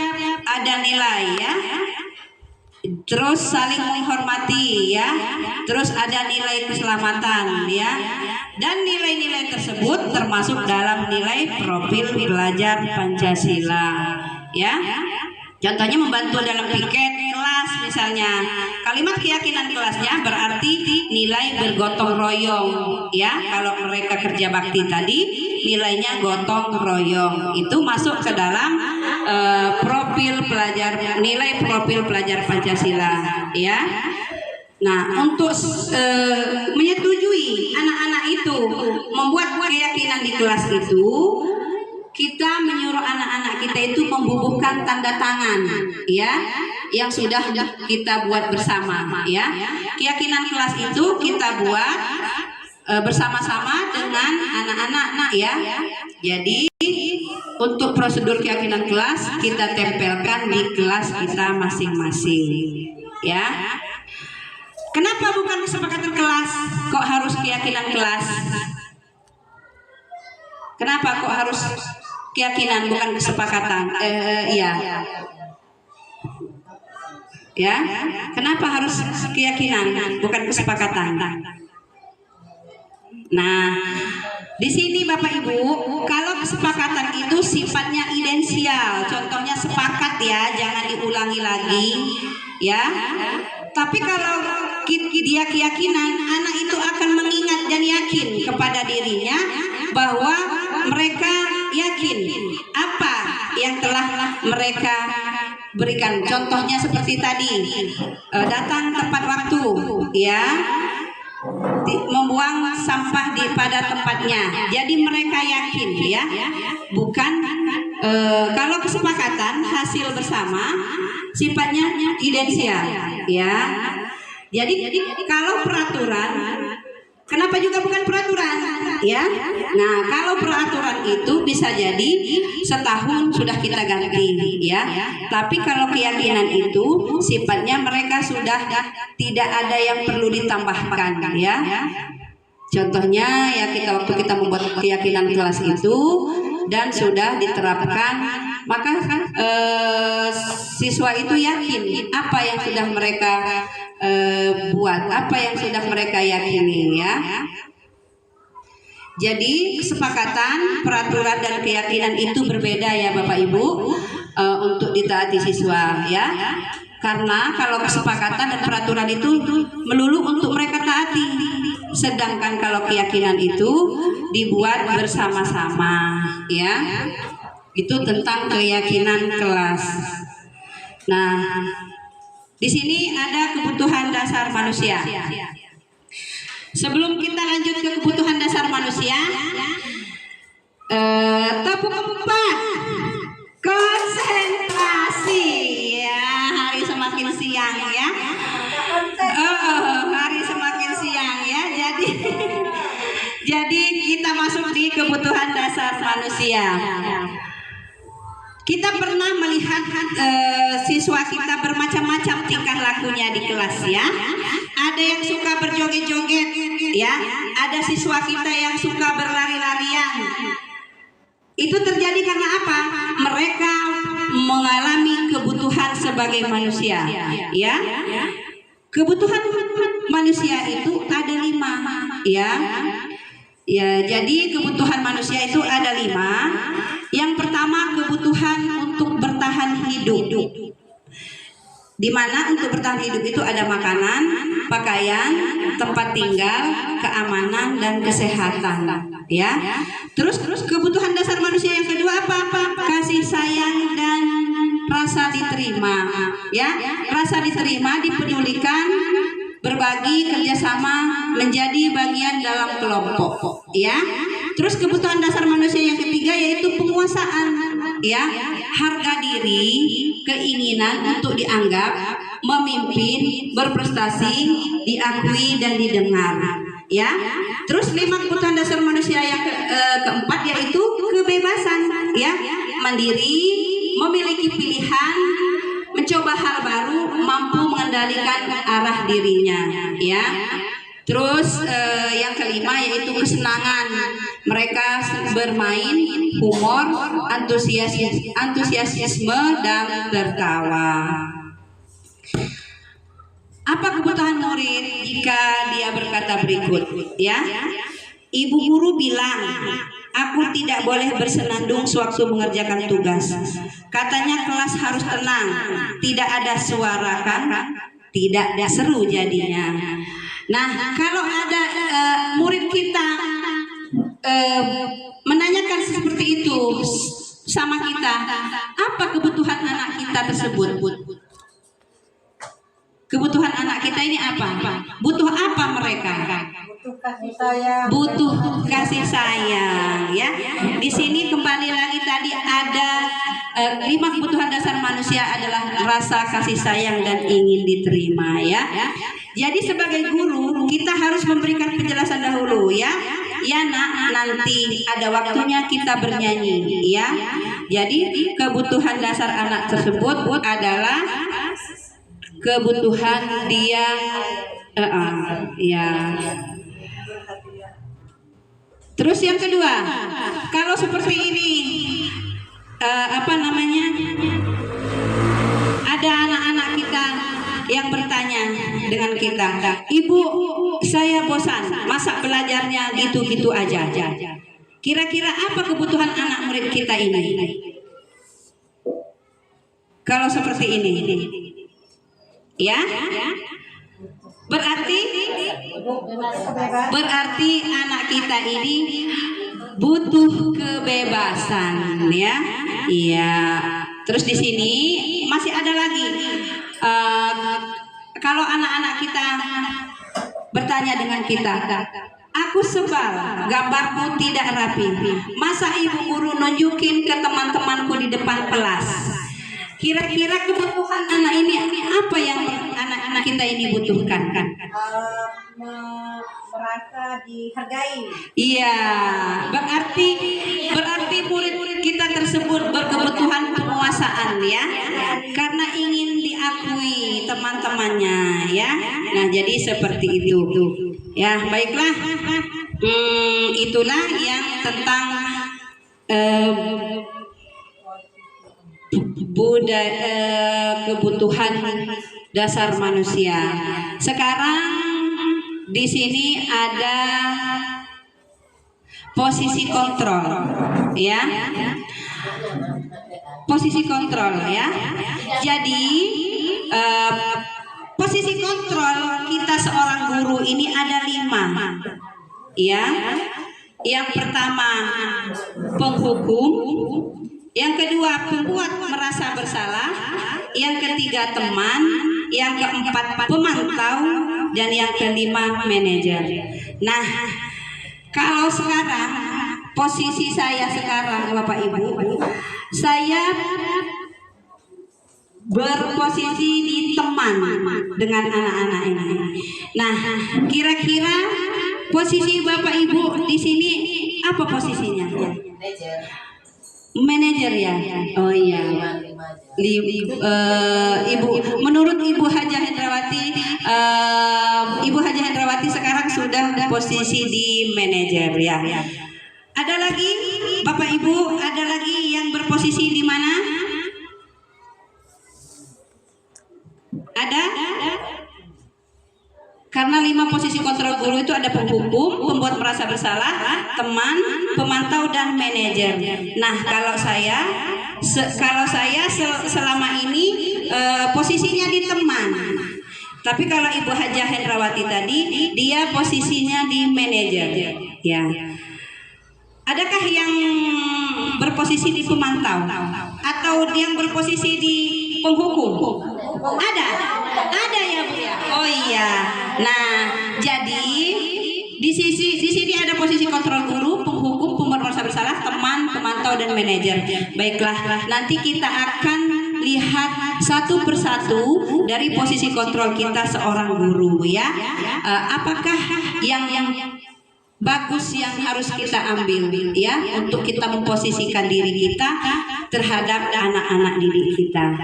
ada nilai, ya. Terus saling menghormati, ya. Terus ada nilai keselamatan, ya. Dan nilai-nilai tersebut termasuk dalam nilai profil pelajar Pancasila, ya. Contohnya membantu dalam piket kelas misalnya. Kalimat keyakinan kelasnya berarti nilai bergotong royong, ya. Kalau mereka kerja bakti tadi nilainya gotong royong. Itu masuk ke dalam nilai profil pelajar Pancasila, ya. Nah, untuk menyetujui anak-anak itu membuat keyakinan di kelas itu, kita menyuruh anak-anak kita itu membubuhkan tanda tangan, ya, yang sudah kita buat bersama, ya. Keyakinan kelas itu kita buat bersama-sama dengan anak-anak, ya. Jadi untuk prosedur keyakinan kelas kita tempelkan di kelas kita masing-masing, ya. Kenapa bukan kesepakatan kelas? Kok harus keyakinan kelas? Kenapa kok harus keyakinan bukan kesepakatan? Iya. Ya. Kenapa harus keyakinan bukan kesepakatan? Nah, di sini Bapak Ibu, kalau kesepakatan itu sifatnya idensial, contohnya sepakat, ya, jangan diulangi lagi, ya. Tapi kalau dia keyakinan, anak itu akan mengingat dan yakin kepada dirinya bahwa mereka yakin apa yang telah mereka berikan. Contohnya seperti tadi, datang tepat waktu, ya, membuang sampah pada tempatnya. Jadi mereka yakin, ya, bukan kalau kesepakatan hasil bersama sifatnya idensial, ya. Jadi kalau peraturan, kenapa juga bukan peraturan, ya? Nah, kalau peraturan itu bisa jadi setahun sudah kita ganti, ya. Tapi kalau keyakinan itu sifatnya mereka sudah tidak ada yang perlu ditambahkan, ya. Contohnya, ya, waktu kita membuat keyakinan kelas itu dan sudah diterapkan, maka siswa itu yakin apa yang sudah mereka buat, apa yang sudah mereka yakini, ya. Jadi kesepakatan, peraturan dan keyakinan itu berbeda, ya Bapak Ibu, untuk ditaati siswa, ya. Karena kalau kesepakatan dan peraturan itu melulu untuk mereka taati, sedangkan kalau keyakinan itu dibuat bersama-sama, ya. Itu tentang keyakinan kelas. Nah, di sini ada kebutuhan dasar manusia. Sebelum kita lanjut ke kebutuhan dasar manusia, tepuk 4, konsentrasi, ya. Hari semakin siang, ya. Hari semakin siang, ya. Jadi kita masuk di kebutuhan dasar manusia. Kita pernah melihat siswa kita bermacam-macam tingkah lakunya di kelas, ya. Ada yang suka berjoget-joget, ya. Ada siswa kita yang suka berlari-larian. Itu terjadi karena apa? Mereka mengalami kebutuhan sebagai manusia, ya. Kebutuhan manusia itu ada 5, ya. Ya, jadi kebutuhan manusia itu ada 5. Yang pertama, kebutuhan untuk bertahan hidup. Di mana untuk bertahan hidup itu ada makanan, pakaian, tempat tinggal, keamanan, dan kesehatan, ya. Terus kebutuhan dasar manusia yang kedua apa? Kasih sayang dan rasa diterima, ya. Rasa diterima, dipedulikan, berbagi, kerjasama, menjadi bagian dalam kelompok, ya. Terus kebutuhan dasar manusia yang ketiga yaitu penguasaan, ya. Harga diri, keinginan untuk dianggap, memimpin, berprestasi, diakui dan didengar, ya. Terus 5 kebutuhan dasar manusia yang keempat yaitu kebebasan, ya. Mandiri, memiliki pilihan, mencoba hal baru, mampu mengendalikan arah dirinya, ya. Terus yang kelima yaitu kesenangan. Mereka bermain, humor, antusiasme dan tertawa. Apa kebutuhan murid jika dia berkata berikut, ya? Ibu guru bilang, aku tidak boleh bersenandung sewaktu mengerjakan tugas. Katanya kelas harus tenang, tidak ada suara, kan? Tidak ada seru jadinya. Nah, kalau ada murid kita menanyakan seperti itu sama kita, apa kebutuhan anak kita tersebut? Kebutuhan anak kita ini apa? Butuh apa mereka? Butuh kasih sayang. Butuh kasih sayang, ya. Di sini kembali lagi tadi ada 5 kebutuhan dasar manusia adalah rasa kasih sayang dan ingin diterima, ya. Jadi sebagai guru kita harus memberikan penjelasan dahulu, ya. Ya nak, nanti ada waktunya kita bernyanyi, ya. Jadi kebutuhan dasar anak tersebut adalah kebutuhan dia, ya. Terus yang kedua, kalau seperti ini, ada anak-anak kita yang bertanya dengan kita, Ibu, saya bosan, masa belajarnya gitu-gitu aja. Kira-kira apa kebutuhan anak murid kita ini? Kalau seperti ini, ya, berarti anak kita ini butuh kebebasan, ya. Iya. Terus di sini masih ada lagi. Kalau anak-anak kita bertanya dengan kita, aku sebal gambarku tidak rapi. Masa ibu guru nunjukin ke teman-temanku di depan kelas? Kira-kira kebutuhan anak ini apa yang anak-anak kita ini butuhkan? Merasa dihargai. Iya, berarti murid-murid kita tersebut berkebutuhan penguasaan, ya, karena ingin diakui teman-temannya, ya. Nah, jadi seperti itu, ya. Baiklah, itulah yang tentang kebutuhan dasar manusia. Sekarang di sini ada posisi kontrol, ya. Posisi kontrol, ya. Jadi posisi kontrol kita seorang guru ini ada 5, ya. Yang pertama penghukum, yang kedua pembuat merasa bersalah, yang ketiga teman, yang keempat pemantau, dan yang kelima manajer. Nah, kalau sekarang posisi saya sekarang Bapak Ibu, saya berposisi di teman dengan anak-anak ini. Nah, kira-kira posisi Bapak Ibu di sini apa posisinya? Manajer ya. Oh iya. Ibu, menurut Ibu Hajah Hendrawati, Ibu Hajah Hendrawati sekarang sudah posisi di manajer ya. Ada lagi Bapak Ibu, ada lagi yang berposisi di mana? Ada? Karena 5 posisi kontrol guru itu ada penghukum, pembuat merasa bersalah, teman, pemantau, dan manajer. Nah, kalau saya selama ini posisinya di teman. Tapi kalau Ibu Hajah Hendrawati tadi, dia posisinya di manajer. Ya. Adakah yang berposisi di pemantau atau yang berposisi di penghukum? Ada ya Bu ya. Oh iya. Nah, jadi di sini ada posisi kontrol guru, penghukum, pembuat merasa bersalah, teman, pemantau, dan manajer. Baiklah, nanti kita akan lihat satu persatu dari posisi kontrol kita seorang guru ya. Apakah yang bagus yang harus kita ambil ya untuk kita memposisikan diri kita terhadap anak-anak didik kita.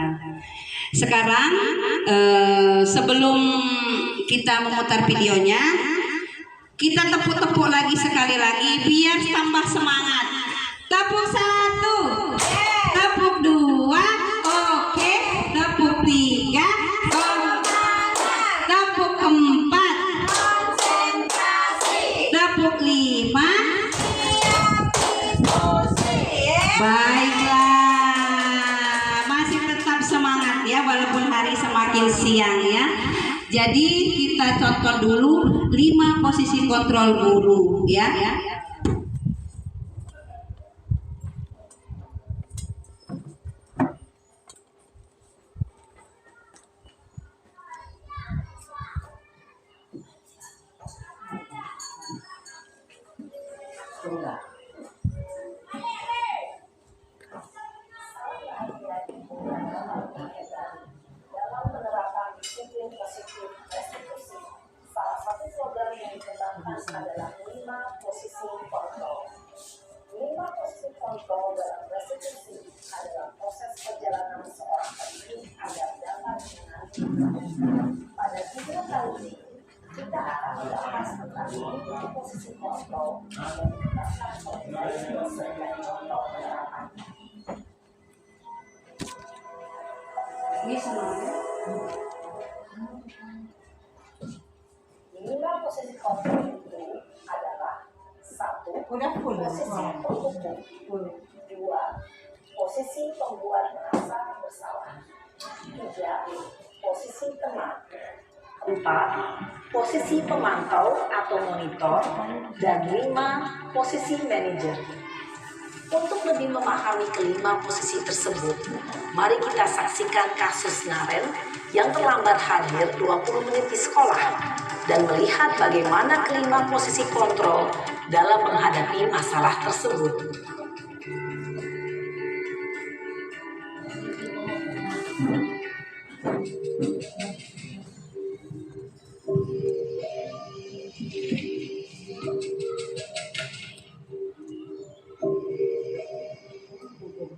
Sekarang sebelum kita memutar videonya, kita tepuk-tepuk lagi sekali lagi biar tambah semangat. Tepuk 1, tepuk 2, oke, tepuk 3, tepuk 4, tepuk 5. Baiklah, masih tetap semangat ya walaupun hari semakin siang ya. Jadi kita contoh dulu 5 posisi kontrol guru ya. Salah satu program yang dikembangkan adalah 5 posisi kontrol. 5 posisi kontrol dalam restitusi adalah proses perjalanan seorang pendidik agar dapat menangani. Pada video kali ini, kita akan membahas tentang 5 posisi kontrol yang dikembangkan oleh dosen dan contoh penerapan. Ini semuanya. 5 posisi kontrol itu adalah 1. Posisi penghukum, 2. Posisi pembuat merasa bersalah, 3. Posisi teman, 4. Posisi pemantau atau monitor, dan 5. Posisi manajer. Untuk lebih memahami kelima posisi tersebut, mari kita saksikan kasus Naren yang terlambat hadir 20 menit di sekolah dan melihat bagaimana kelima posisi kontrol dalam menghadapi masalah tersebut.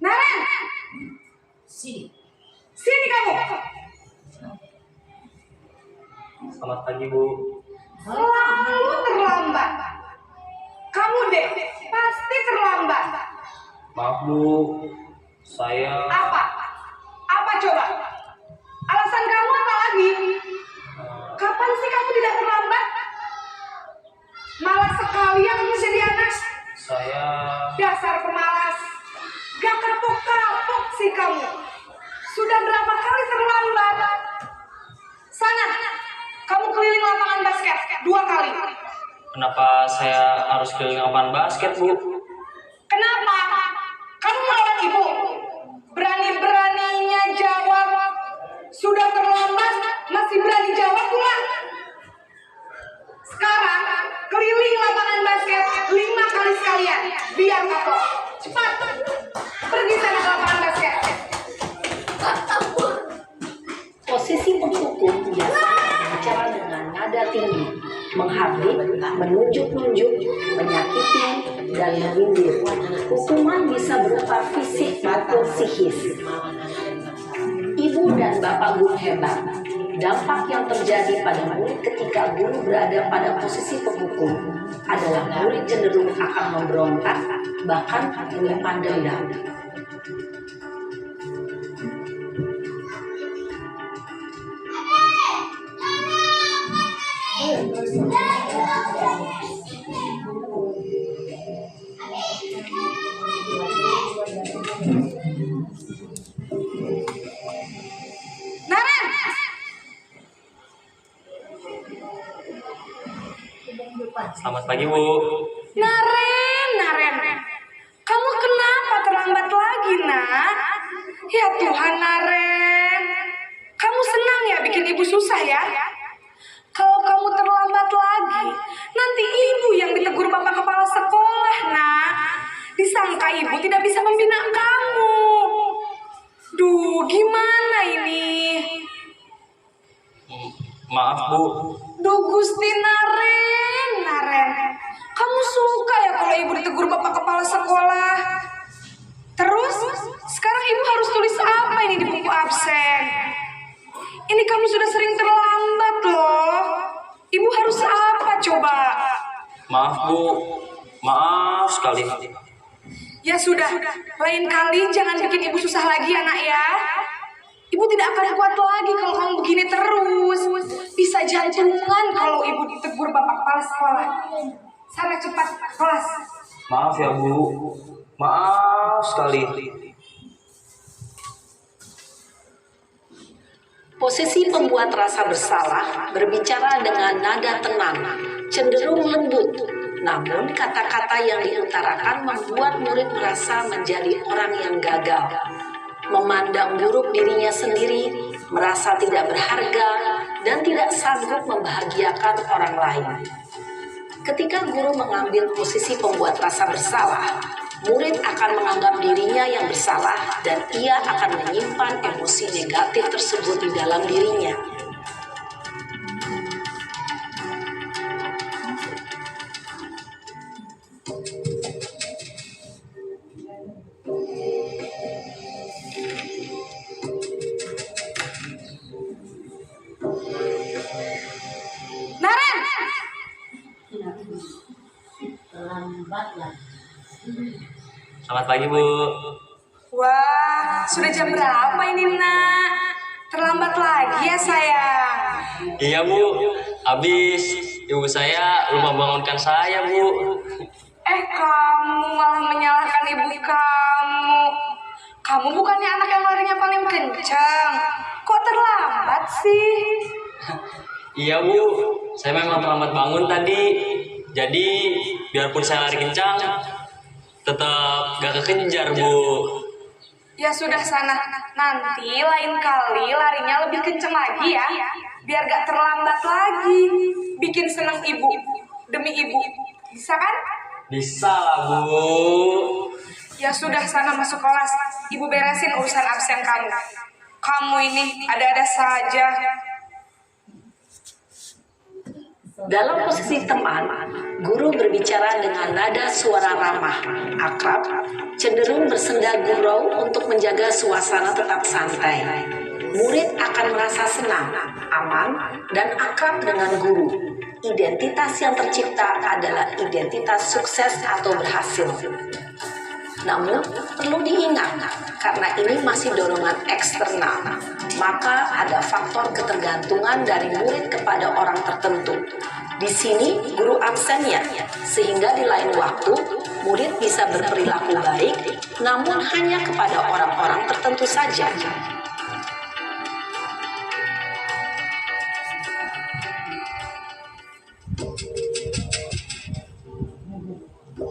Naren, sini kamu. Selamat pagi, Bu. Selalu terlambat. Kamu deh, pasti terlambat. Maaf, Bu. Saya Apa? Apa coba? Alasan kamu apa lagi? Kapan sih kamu tidak terlambat? Malas sekali ya kamu jadi anak. saya Dasar pemalas. Gak kapok-kapok sih kamu. Sudah berapa kali terlambat? Sana, kamu keliling lapangan basket 2 kali. Kenapa saya harus keliling lapangan basket, Bu? Kenapa? Kamu melawan ibu? Berani-beraninya jawab. Sudah terlambat, masih berani jawab pula. Sekarang, keliling lapangan basket 5 kali sekalian. Biar kapok. Cepat. Pergi sana ke lapangan basket. Posisi penghukum biasanya berbicara dengan nada tinggi, menghardik, menunjuk-nunjuk, menyakiti, dan menyindir. Hukuman bisa berupa fisik maupun psikis. Ibu dan bapak guru hebat. Dampak yang terjadi pada murid ketika guru berada pada posisi penghukum adalah murid cenderung akan memberontak, bahkan menyimpan dendam. Naren! Selamat pagi, Bu. Naren. Kamu kenapa terlambat lagi, nak? Ya Tuhan, Naren. Kamu senang ya bikin ibu susah ya? Kalau kamu terlambat lagi, nanti ibu yang ditegur bapak kepala sekolah, nak. Disangka ibu tidak bisa membina kamu. Duh, gimana ini? Maaf, Bu. Duh, Gusti Naren. Kamu suka ya kalau ibu ditegur bapak kepala sekolah? Terus, sekarang ibu harus tulis apa ini di buku absen? Ini kamu sudah sering terlambat loh. Ibu harus apa coba? Maaf, Bu. Maaf sekali. Ya sudah, lain kali jangan bikin ibu susah lagi ya nak ya. Ibu tidak akan kuat lagi kalau kamu begini terus. Bisa jantungan kalau ibu ditegur bapak kepala sekolah. Sana cepat kelas. Maaf ya, Bu. Maaf sekali. Posisi pembuat rasa bersalah berbicara dengan nada tenang, cenderung lembut. Namun kata-kata yang diutarakan membuat murid merasa menjadi orang yang gagal. Memandang buruk dirinya sendiri, merasa tidak berharga, dan tidak sanggup membahagiakan orang lain. Ketika guru mengambil posisi pembuat rasa bersalah, murid akan menganggap dirinya yang bersalah dan ia akan menyimpan emosi negatif tersebut di dalam dirinya. Naren! Selamat pagi, Bu. Wah, sudah jam berapa ini nak? Terlambat lagi ya sayang. Iya, Bu. Habis ibu saya lupa bangunkan saya, Bu. Kamu malah menyalahkan ibu kamu. Kamu bukannya anak yang larinya paling kencang. Kok terlambat sih? Iya, Bu. Saya memang terlambat bangun tadi. Jadi, biarpun saya lari kencang, tetap gak kekejar, Bu. Ya sudah sana. Nanti lain kali larinya lebih kencang lagi ya. Biar gak terlambat lagi. Bikin senang ibu. Demi ibu. Bisa kan? Bisa lah, Bu. Ya sudah sana masuk kelas. Ibu beresin urusan absen kamu. Kamu ini ada-ada saja. Dalam posisi teman, guru berbicara dengan nada suara ramah, akrab, cenderung bersenda gurau untuk menjaga suasana tetap santai. Murid akan merasa senang, aman, dan akrab dengan guru. Identitas yang tercipta adalah identitas sukses atau berhasil. Namun, perlu diingat, karena ini masih dorongan eksternal, maka ada faktor ketergantungan dari murid kepada orang tertentu. Di sini, guru absennya, sehingga di lain waktu, murid bisa berperilaku baik, namun hanya kepada orang-orang tertentu saja.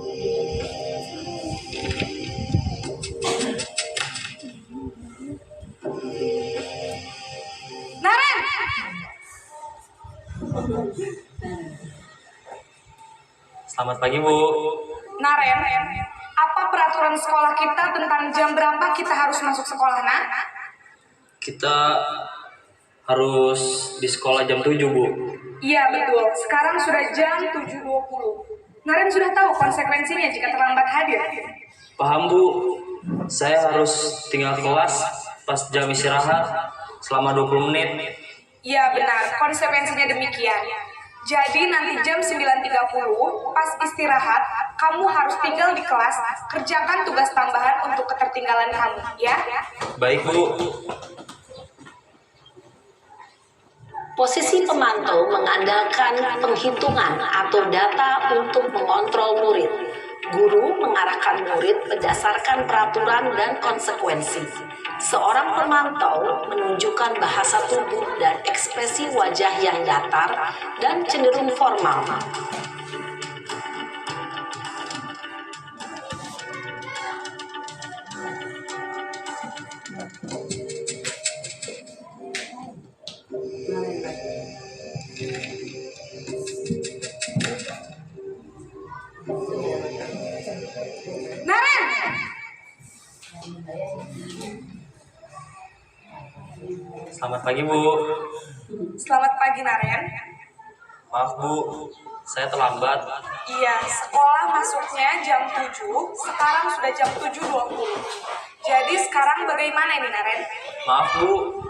Naren, Selamat pagi, Bu. Naren, apa peraturan sekolah kita tentang jam berapa kita harus masuk sekolah, nak? Kita harus di sekolah jam 7, Bu. Iya, betul. Sekarang sudah jam 7.20. Naren sudah tahu konsekuensinya jika terlambat hadir. Paham, Bu. Saya harus tinggal kelas pas jam istirahat selama 20 menit. Iya, benar. Konsekuensinya demikian. Jadi nanti jam 9.30 pas istirahat, kamu harus tinggal di kelas, kerjakan tugas tambahan untuk ketertinggalan kamu, ya? Baik, Bu. Posisi pemantau mengandalkan penghitungan atau data untuk mengontrol murid. Guru mengarahkan murid berdasarkan peraturan dan konsekuensi. Seorang pemantau menunjukkan bahasa tubuh dan ekspresi wajah yang datar dan cenderung formal. Naren! Selamat pagi, Bu. Selamat pagi, Naren. Maaf, Bu. Saya terlambat. Iya, sekolah masuknya jam 7, sekarang sudah jam 7.20. Jadi sekarang bagaimana ini, Naren? Maaf, Bu.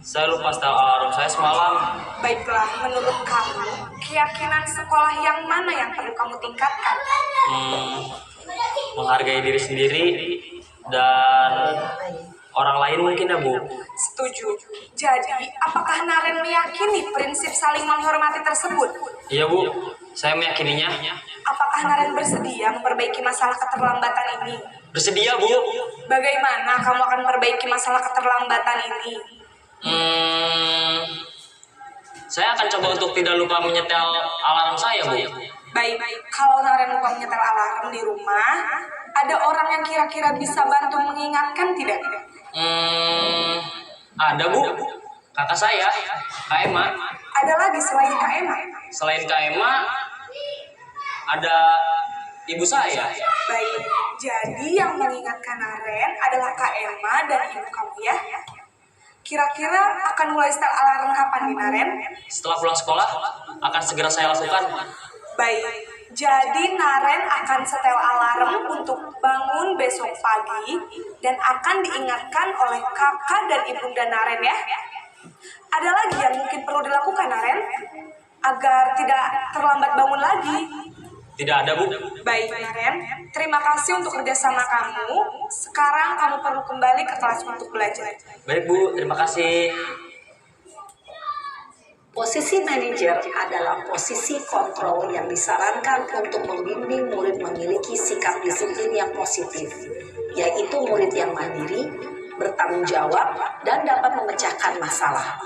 Saya lupa setel alarm saya semalam. Baiklah, menurut kamu, keyakinan sekolah yang mana yang perlu kamu tingkatkan? Menghargai diri sendiri dan orang lain mungkin ya, Bu. Setuju. Jadi, apakah Naren meyakini prinsip saling menghormati tersebut? Iya, Bu. Saya meyakininya. Apakah Naren bersedia memperbaiki masalah keterlambatan ini? Bersedia, Bu. Bagaimana kamu akan memperbaiki masalah keterlambatan ini? Saya akan coba untuk tidak lupa menyetel alarm saya, Bu. Baik, kalau Naren lupa menyetel alarm di rumah, ada orang yang kira-kira bisa bantu mengingatkan tidak? Ada, Bu. Kakak saya, Kak Emma. Ada lagi selain Kak Emma? Selain Kak Emma, ada ibu saya. Baik, jadi yang mengingatkan Naren adalah Kak Emma dan ibu kamu ya? Kira-kira akan mulai setel alarm kapan nih, Naren? Setelah pulang sekolah, akan segera saya lakukan. Baik, jadi Naren akan setel alarm untuk bangun besok pagi dan akan diingatkan oleh kakak dan ibunda Naren ya. Ada lagi yang mungkin perlu dilakukan, Naren, agar tidak terlambat bangun lagi? Tidak ada, Bu. Baik, Naren. Terima kasih untuk kerjasama kamu. Sekarang kamu perlu kembali ke kelas untuk belajar. Baik, Bu. Terima kasih. Posisi manajer adalah posisi kontrol yang disarankan untuk membimbing murid memiliki sikap disiplin yang positif, yaitu murid yang mandiri, bertanggung jawab, dan dapat memecahkan masalah.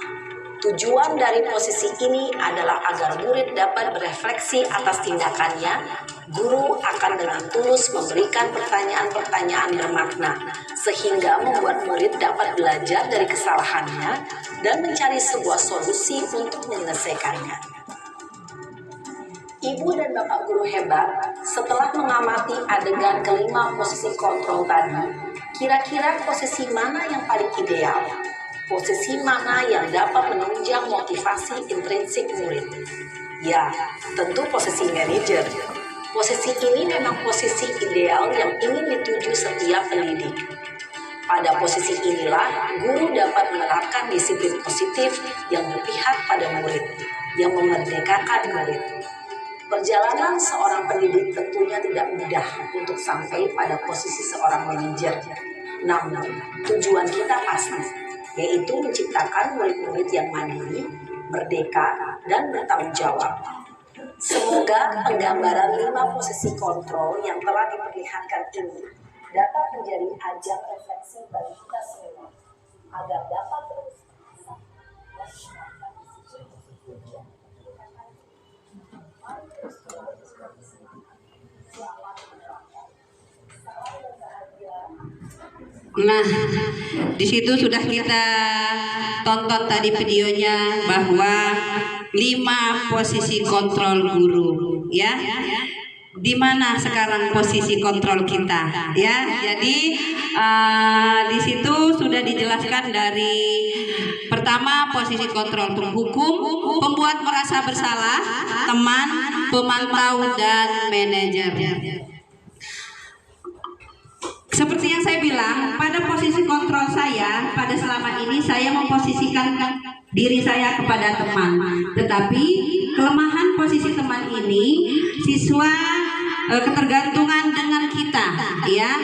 Tujuan dari posisi ini adalah agar murid dapat berefleksi atas tindakannya. Guru akan dengan tulus memberikan pertanyaan-pertanyaan bermakna, sehingga membuat murid dapat belajar dari kesalahannya dan mencari sebuah solusi untuk menyelesaikannya. Ibu dan Bapak guru hebat, setelah mengamati adegan kelima posisi kontrol tadi, kira-kira posisi mana yang paling ideal? Posisi mana yang dapat menunjang motivasi intrinsik murid? Ya, tentu posisi manajer. Posisi ini memang posisi ideal yang ingin dituju setiap pendidik. Pada posisi inilah, guru dapat menerapkan disiplin positif yang berpihak pada murid, yang memerdekakan murid. Perjalanan seorang pendidik tentunya tidak mudah untuk sampai pada posisi seorang manajer. Namun, tujuan kita pasti, yaitu menciptakan murid-murid yang mandiri, merdeka, dan bertanggung jawab. Semoga penggambaran 5 posisi kontrol yang telah diperlihatkan ini dapat menjadi ajang refleksi bagi kita semua, agar dapat terus Selamat Nah, di situ sudah kita tonton tadi videonya bahwa 5 posisi kontrol guru, ya. Di mana sekarang posisi kontrol kita, ya? Jadi di situ sudah dijelaskan dari pertama posisi kontrol penghukum, pembuat merasa bersalah, teman, pemantau, dan manajer. Seperti yang saya bilang, pada posisi kontrol saya, pada selama ini saya memposisikan diri saya kepada teman. Tetapi kelemahan posisi teman ini, siswa ketergantungan dengan kita, ya.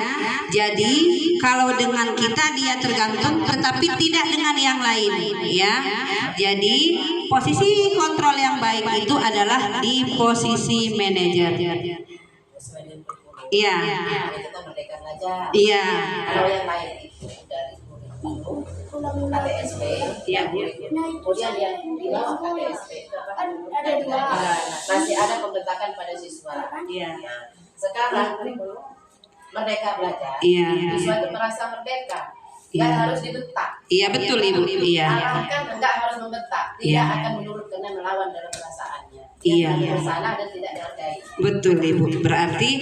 Jadi kalau dengan kita dia tergantung, tetapi tidak dengan yang lain, ya. Jadi posisi kontrol yang baik itu adalah di posisi manajer. Iya. Iya. Kalau yang lain itu dari KTSP, Iya, Bu. kemudian yang di bawah KTSP Ada 2. masih ada pembentakan pada siswa. Iya. Sekarang Merdeka Belajar, Iya. siswa itu merasa merdeka, Iya. nggak harus dibentak. Iya, betul, Ibu. Iya. Arahkan enggak harus membentak, dia Iya. akan menurut karena melawan dalam perasaannya. Iya. Dia bersalah dan tidak dihargai. Betul, Ibu. Berarti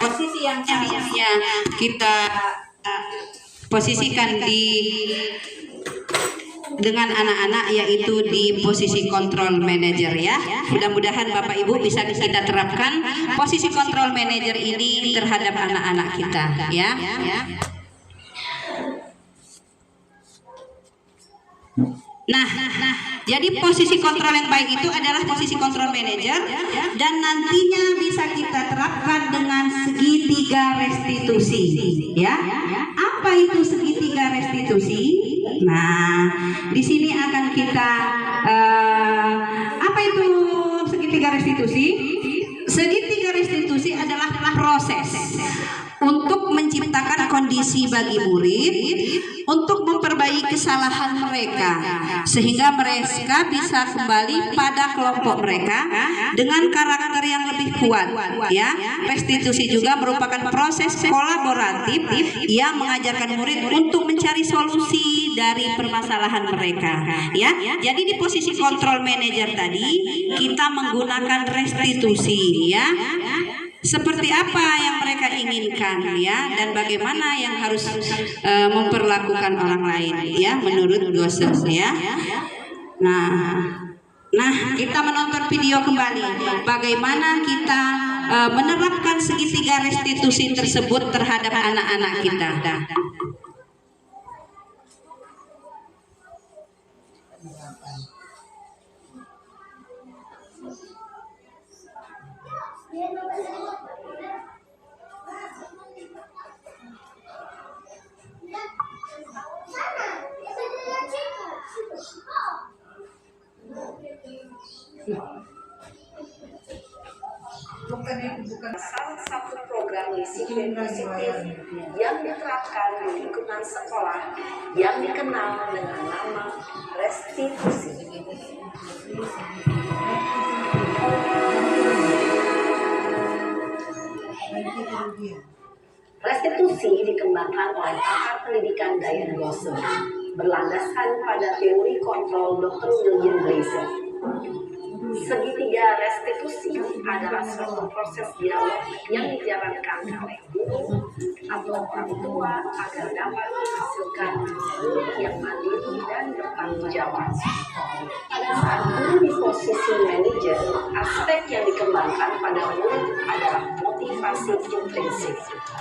posisi yang seharusnya kita posisikan dengan anak-anak yaitu di posisi kontrol manajer, ya. Mudah-mudahan Bapak Ibu bisa kita terapkan posisi kontrol manajer ini terhadap anak-anak kita, ya. Nah, jadi posisi kontrol yang baik itu adalah posisi kontrol manajer, dan nantinya bisa kita terapkan dengan segitiga restitusi, ya. Apa itu segitiga restitusi? Nah, di sini akan kita apa itu segitiga restitusi? Segitiga restitusi adalah proses untuk menciptakan kondisi bagi murid untuk memperbaiki kesalahan mereka sehingga mereka bisa kembali pada kelompok mereka dengan karakter yang lebih kuat, ya. Restitusi juga merupakan proses kolaboratif yang mengajarkan murid untuk mencari solusi dari permasalahan mereka, ya. Jadi di posisi kontrol manajer tadi kita menggunakan restitusi, ya. Seperti apa yang mereka inginkan, ya, dan bagaimana yang harus memperlakukan orang lain, ya, menurut dosen, ya. Nah, kita menonton video kembali bagaimana kita menerapkan segitiga restitusi tersebut terhadap anak-anak kita. Salah satu program disiplin positif yang diterapkan di lingkungan sekolah yang dikenal dengan nama restitusi. Restitusi dikembangkan oleh pakar pendidikan Diane Gosling berlandaskan pada teori kontrol Dr. William Blazer. Segitiga restitusi adalah suatu proses dialog yang dijalankan oleh guru atau orang tua agar dapat menghasilkan guru yang mandiri dan bertanggung jawab. Pada saat guru di posisi manajer, aspek yang dikembangkan pada murid adalah motivasi intrinsik,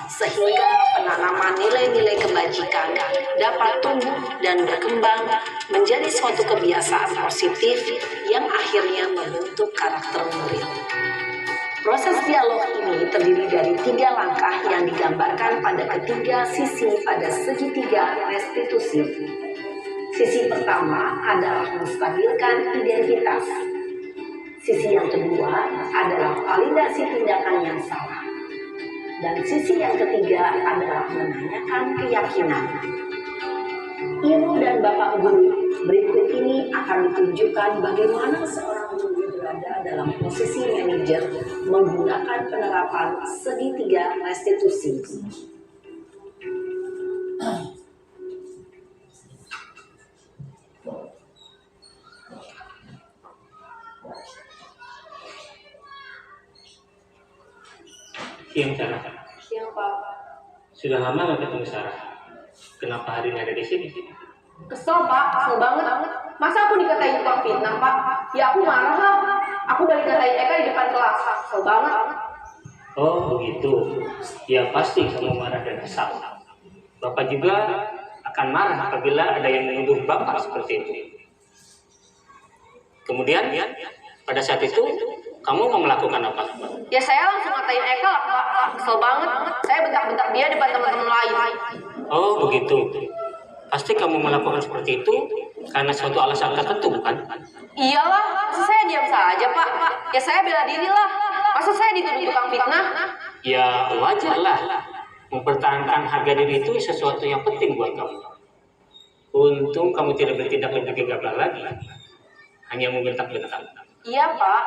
sehingga penanaman nilai-nilai kebajikan dapat tumbuh dan berkembang menjadi suatu kebiasaan positif yang akhirnya membentuk karakter murid. Proses dialog ini terdiri dari 3 langkah yang digambarkan pada ketiga sisi pada segitiga restitusi. Sisi pertama adalah menstabilkan identitas. Sisi yang kedua adalah validasi tindakan yang salah. Dan sisi yang ketiga adalah menanyakan keyakinan. Ibu dan Bapak Guru, berikut ini akan ditunjukkan bagaimana seorang guru berada dalam posisi manajer menggunakan penerapan segitiga restitusi. Siang Sarah. Siang Pak. Sudah lama nggak ketemu Sarah. Kenapa hari ini ada di sini? Kesel Pak, kesel banget. Masa aku dikatain tukang fitnah Pak? Ya aku marah lah. Aku udah dikatain Eka di depan kelas. Kesel banget. Oh begitu. Ya pasti kamu marah dan kesal. Bapak juga akan marah apabila ada yang menuduh Bapak seperti itu. Kemudian pada saat itu kamu mau melakukan apa? Ya saya langsung ngatain Eka lah Pak. Kesel banget. Saya bentak-bentak dia depan teman-teman lain. Oh begitu. Pasti kamu melakukan seperti itu karena suatu alasan tertentu, bukan? Iyalah, masa saya diam saja Pak. Ya saya bela diri lah. Masa saya dituduh tukang fitnah? Ya wajar lah. Mempertahankan harga diri itu sesuatu yang penting buat kamu. Untung kamu tidak bertindak lebih gegabah lagi. Hanya membentak-bentak. Iya Pak.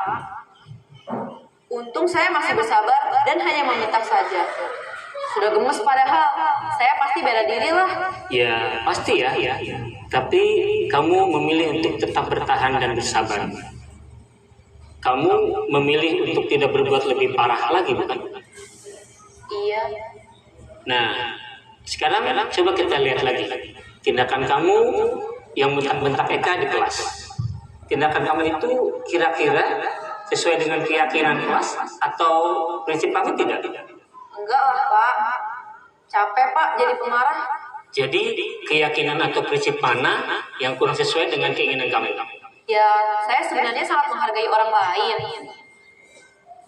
Untung saya masih bersabar dan hanya membentak saja. Sudah gemes padahal. Saya pasti bela diri lah. Ya pasti ya. Tapi kamu memilih untuk tetap bertahan dan bersabar. Kamu memilih untuk tidak berbuat lebih parah lagi, bukan? Iya. Nah, sekarang coba kita lihat lagi tindakan kamu yang bentak-bentak Eka di kelas. Tindakan kamu itu kira-kira sesuai dengan keyakinan kelas atau prinsip kamu tidak? Enggak lah Pak. Capek Pak jadi pemarah. Jadi keyakinan atau prinsip mana yang kurang sesuai dengan keinginan kamu? Ya, saya sebenarnya sangat menghargai orang lain.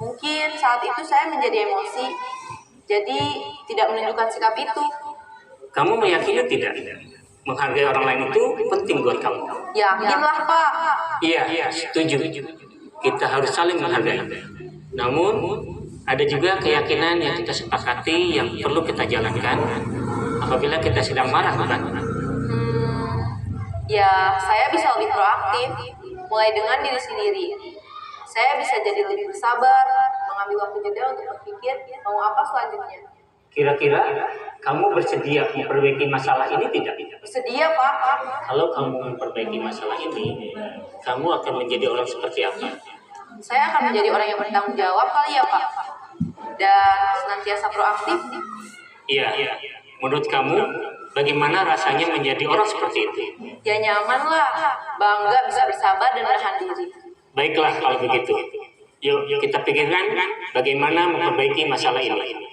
Mungkin saat itu saya menjadi emosi, jadi tidak menunjukkan sikap itu. Kamu meyakini tidak? Menghargai orang lain itu penting buat kamu. Yakinlah Pak. Iya, setuju. Kita harus saling menghargai. Namun, ada juga keyakinan yang kita sepakati yang perlu kita jalankan apabila kita sedang marah, bukan? Ya, saya bisa lebih proaktif, mulai dengan diri sendiri. Saya bisa jadi lebih bersabar, mengambil waktu jeda untuk berpikir mau apa selanjutnya. Kira-kira kamu bersedia memperbaiki masalah ini tidak? Bersedia Pak. Kalau kamu memperbaiki masalah ini, kamu akan menjadi orang seperti apa? Saya akan menjadi orang yang bertanggung jawab kali ya Pak. Dan senantiasa proaktif. Iya. Menurut kamu, bagaimana rasanya menjadi orang seperti itu? Ya nyaman lah, bangga bisa bersabar dan menahan diri. Baiklah kalau begitu. Yuk kita pikirkan bagaimana memperbaiki masalah ini.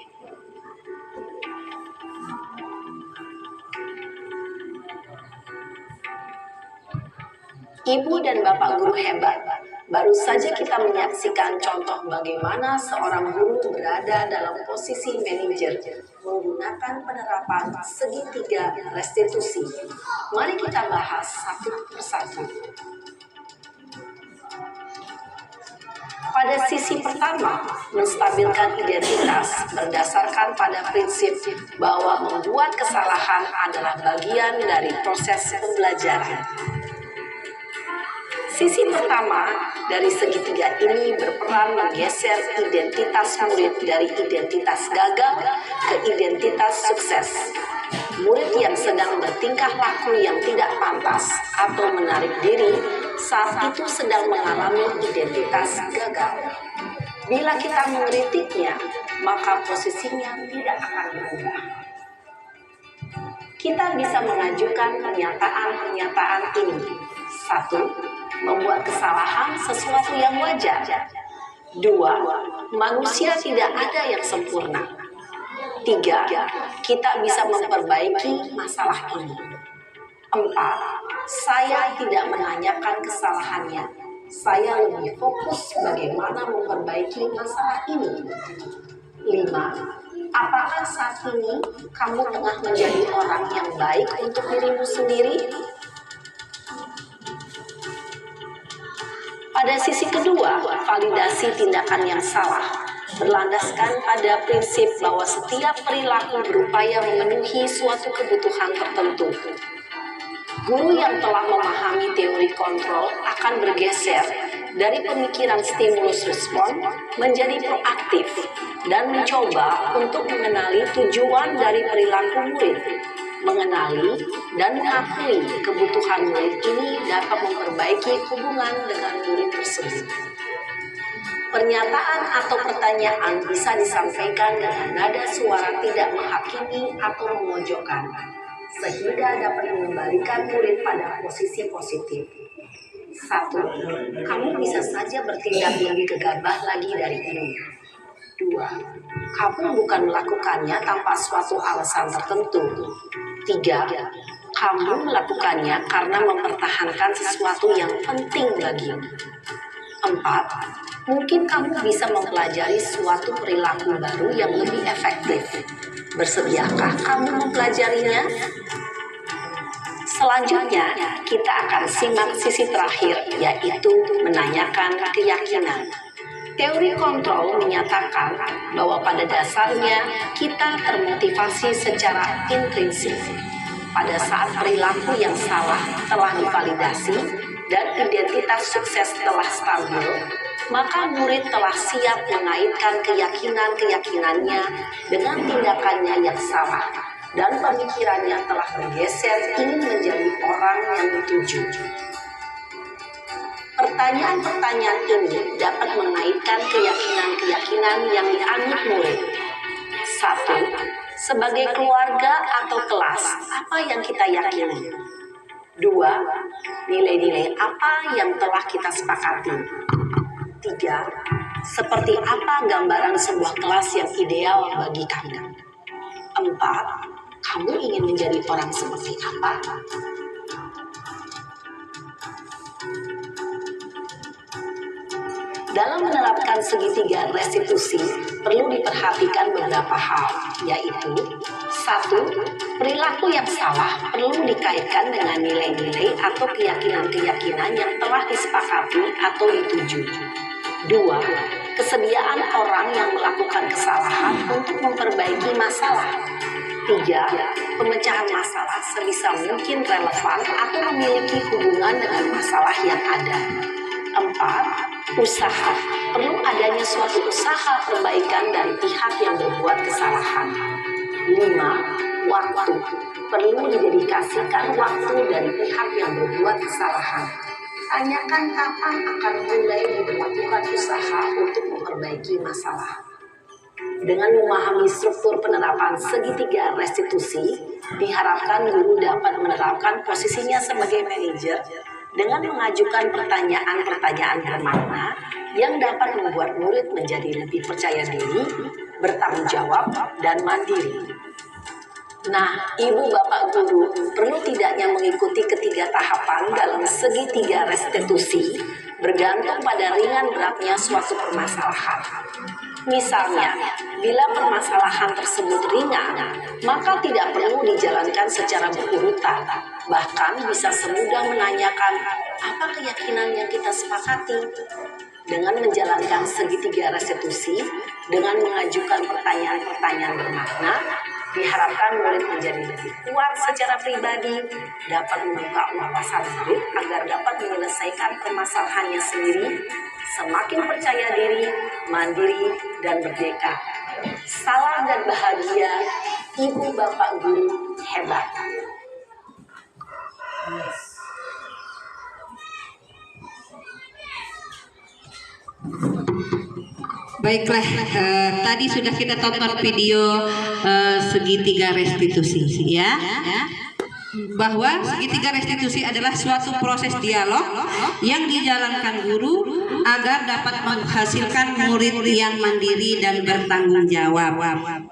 Ibu dan Bapak guru hebat, baru saja kita menyaksikan contoh bagaimana seorang guru berada dalam posisi manajer menggunakan penerapan segitiga restitusi. Mari kita bahas satu persatu. Pada sisi pertama, menstabilkan identitas berdasarkan pada prinsip bahwa membuat kesalahan adalah bagian dari proses pembelajaran. Sisi pertama dari segitiga ini berperan menggeser identitas murid dari identitas gagal ke identitas sukses. Murid yang sedang bertingkah laku yang tidak pantas atau menarik diri saat itu sedang mengalami identitas gagal. Bila kita mengkritiknya, maka posisinya tidak akan berubah. Kita bisa mengajukan pernyataan-pernyataan ini. 1. Membuat kesalahan sesuatu yang wajar. 2. Manusia tidak ada yang sempurna. 3. Kita bisa memperbaiki masalah ini. 4. Saya tidak menanyakan kesalahannya. Saya lebih fokus bagaimana memperbaiki masalah ini. 5. Apakah saat ini kamu tengah menjadi orang yang baik untuk dirimu sendiri? Pada sisi kedua, validasi tindakan yang salah berlandaskan pada prinsip bahwa setiap perilaku berupaya memenuhi suatu kebutuhan tertentu. Guru yang telah memahami teori kontrol akan bergeser dari pemikiran stimulus respon menjadi proaktif dan mencoba untuk mengenali tujuan dari perilaku murid. Mengenali dan mengakui kebutuhan murid ini dapat memperbaiki hubungan dengan murid tersebut. Pernyataan atau pertanyaan bisa disampaikan dengan nada suara tidak menghakimi atau memojokkan, sehingga dapat mengembalikan murid pada posisi positif. 1. Kamu bisa saja bertindak lebih gegabah lagi dari ini. 2. Kamu bukan melakukannya tanpa suatu alasan tertentu. 3. Kamu melakukannya karena mempertahankan sesuatu yang penting bagimu. 4. Mungkin kamu bisa mempelajari suatu perilaku baru yang lebih efektif. Bersediakah kamu mempelajarinya? Selanjutnya, kita akan simak sisi terakhir, yaitu menanyakan keyakinan. Teori kontrol menyatakan bahwa pada dasarnya kita termotivasi secara intrinsik. Pada saat perilaku yang salah telah divalidasi dan identitas sukses telah stabil, maka murid telah siap mengaitkan keyakinan-keyakinannya dengan tindakannya yang salah, dan pemikirannya telah bergeser ingin menjadi orang yang dituju. Pertanyaan-pertanyaan ini dapat mengaitkan keyakinan-keyakinan yang dianut murid. 1. Sebagai keluarga atau kelas, apa yang kita yakini? 2. Nilai-nilai apa yang telah kita sepakati? 3. Seperti apa gambaran sebuah kelas yang ideal bagi kamu? 4. Kamu ingin menjadi orang seperti apa? Dalam menerapkan segitiga restitusi, perlu diperhatikan beberapa hal, yaitu 1. Perilaku yang salah perlu dikaitkan dengan nilai-nilai atau keyakinan-keyakinan yang telah disepakati atau dituju. 2. Kesediaan orang yang melakukan kesalahan untuk memperbaiki masalah. 3. Pemecahan masalah sebisa mungkin relevan atau memiliki hubungan dengan masalah yang ada. 4. Usaha. Perlu adanya suatu usaha perbaikan dari pihak yang berbuat kesalahan. 5. Waktu. Perlu didedikasikan waktu dari pihak yang berbuat kesalahan. Tanyakan kapan akan mulai diberlakukan usaha untuk memperbaiki masalah. Dengan memahami struktur penerapan segitiga restitusi, diharapkan guru dapat menerapkan posisinya sebagai manajer dengan mengajukan pertanyaan-pertanyaan bermakna yang dapat membuat murid menjadi lebih percaya diri, bertanggung jawab, dan mandiri. Nah, ibu bapak guru perlu tidaknya mengikuti ketiga tahapan dalam segitiga restitusi bergantung pada ringan beratnya suatu permasalahan. Misalnya, bila permasalahan tersebut ringan, maka tidak perlu dijalankan secara berurutan. Bahkan bisa semudah menanyakan apa keyakinan yang kita sepakati. Dengan menjalankan segitiga restitusi, dengan mengajukan pertanyaan-pertanyaan bermakna, diharapkan murid menjadi lebih kuat secara pribadi, dapat membuka wawasan murid agar dapat menyelesaikan permasalahannya sendiri, semakin percaya diri, mandiri, dan merdeka. Salam dan bahagia, ibu bapak guru hebat. Baiklah, tadi sudah kita tonton video segitiga restitusi, ya. Bahwa segitiga restitusi adalah suatu proses dialog yang dijalankan guru agar dapat menghasilkan murid yang mandiri dan bertanggung jawab.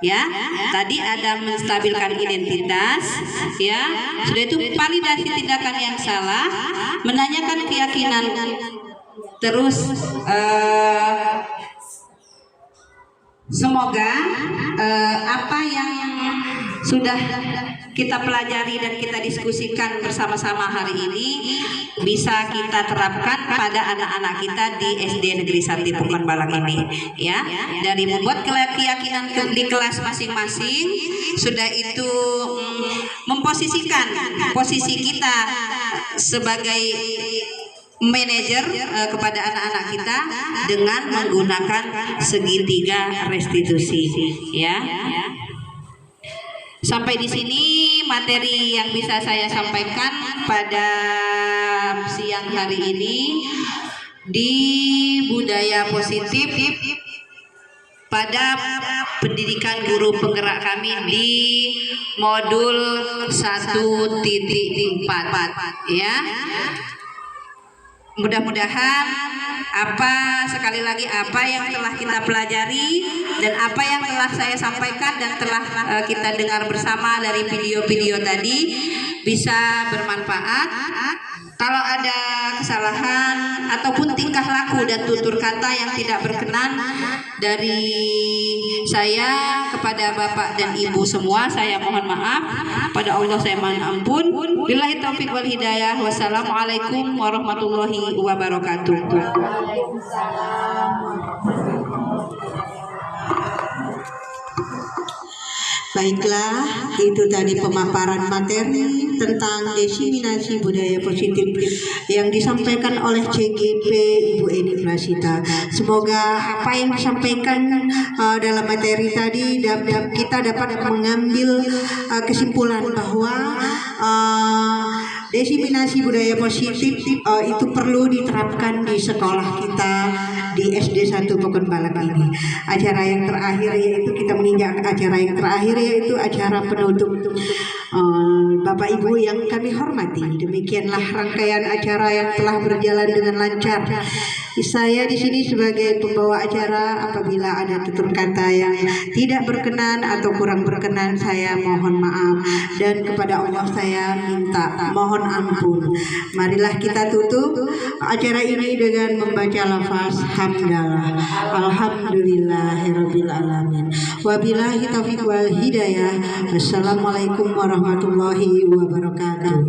Ya, tadi ada menstabilkan identitas, ya. Sudah itu validasi tindakan yang salah, menanyakan keyakinan, terus semoga apa yang sudah kita pelajari dan kita diskusikan bersama-sama hari ini bisa kita terapkan pada anak-anak kita di SD Negeri 1 Pekanbalang ini, ya. Dari membuat keyakinan di kelas masing-masing, sudah itu memposisikan posisi kita sebagai manajer kepada anak-anak kita dengan menggunakan segitiga restitusi, ya. Sampai di sini materi yang bisa saya sampaikan pada siang hari ini. di budaya positif pada pendidikan guru penggerak kami di modul 1.4 ya. Mudah-mudahan sekali lagi apa yang telah kita pelajari dan apa yang telah saya sampaikan dan telah kita dengar bersama dari video-video tadi bisa bermanfaat. Kalau ada kesalahan ataupun tingkah laku dan tutur kata yang tidak berkenan dari saya kepada Bapak dan Ibu semua, saya mohon maaf. Pada Allah saya mohon ampun. Billahi taufik wal hidayah. Wassalamualaikum warahmatullahi wabarakatuh. Baiklah, itu tadi pemaparan materi tentang diseminasi budaya positif yang disampaikan oleh CGP Ibu Eni Prasita. Semoga apa yang disampaikan dalam materi tadi kita dapat mengambil kesimpulan bahwa diseminasi budaya positif itu perlu diterapkan di sekolah kita di SD 1 Pokon Balak ini. Acara yang terakhir yaitu kita menginjak acara yang terakhir yaitu acara penutup. Bapak Ibu yang kami hormati, demikianlah rangkaian acara yang telah berjalan dengan lancar. Saya di sini sebagai pembawa acara, apabila ada tutur kata yang tidak berkenan atau kurang berkenan, saya mohon maaf, dan kepada Allah saya minta mohon ampun. Marilah kita tutup acara ini dengan membaca lafaz hamdalah. Alhamdulillahirabbil alamin. Wabillahi taufiq wal hidayah. Wassalamualaikum warahmatullahi wabarakatuh.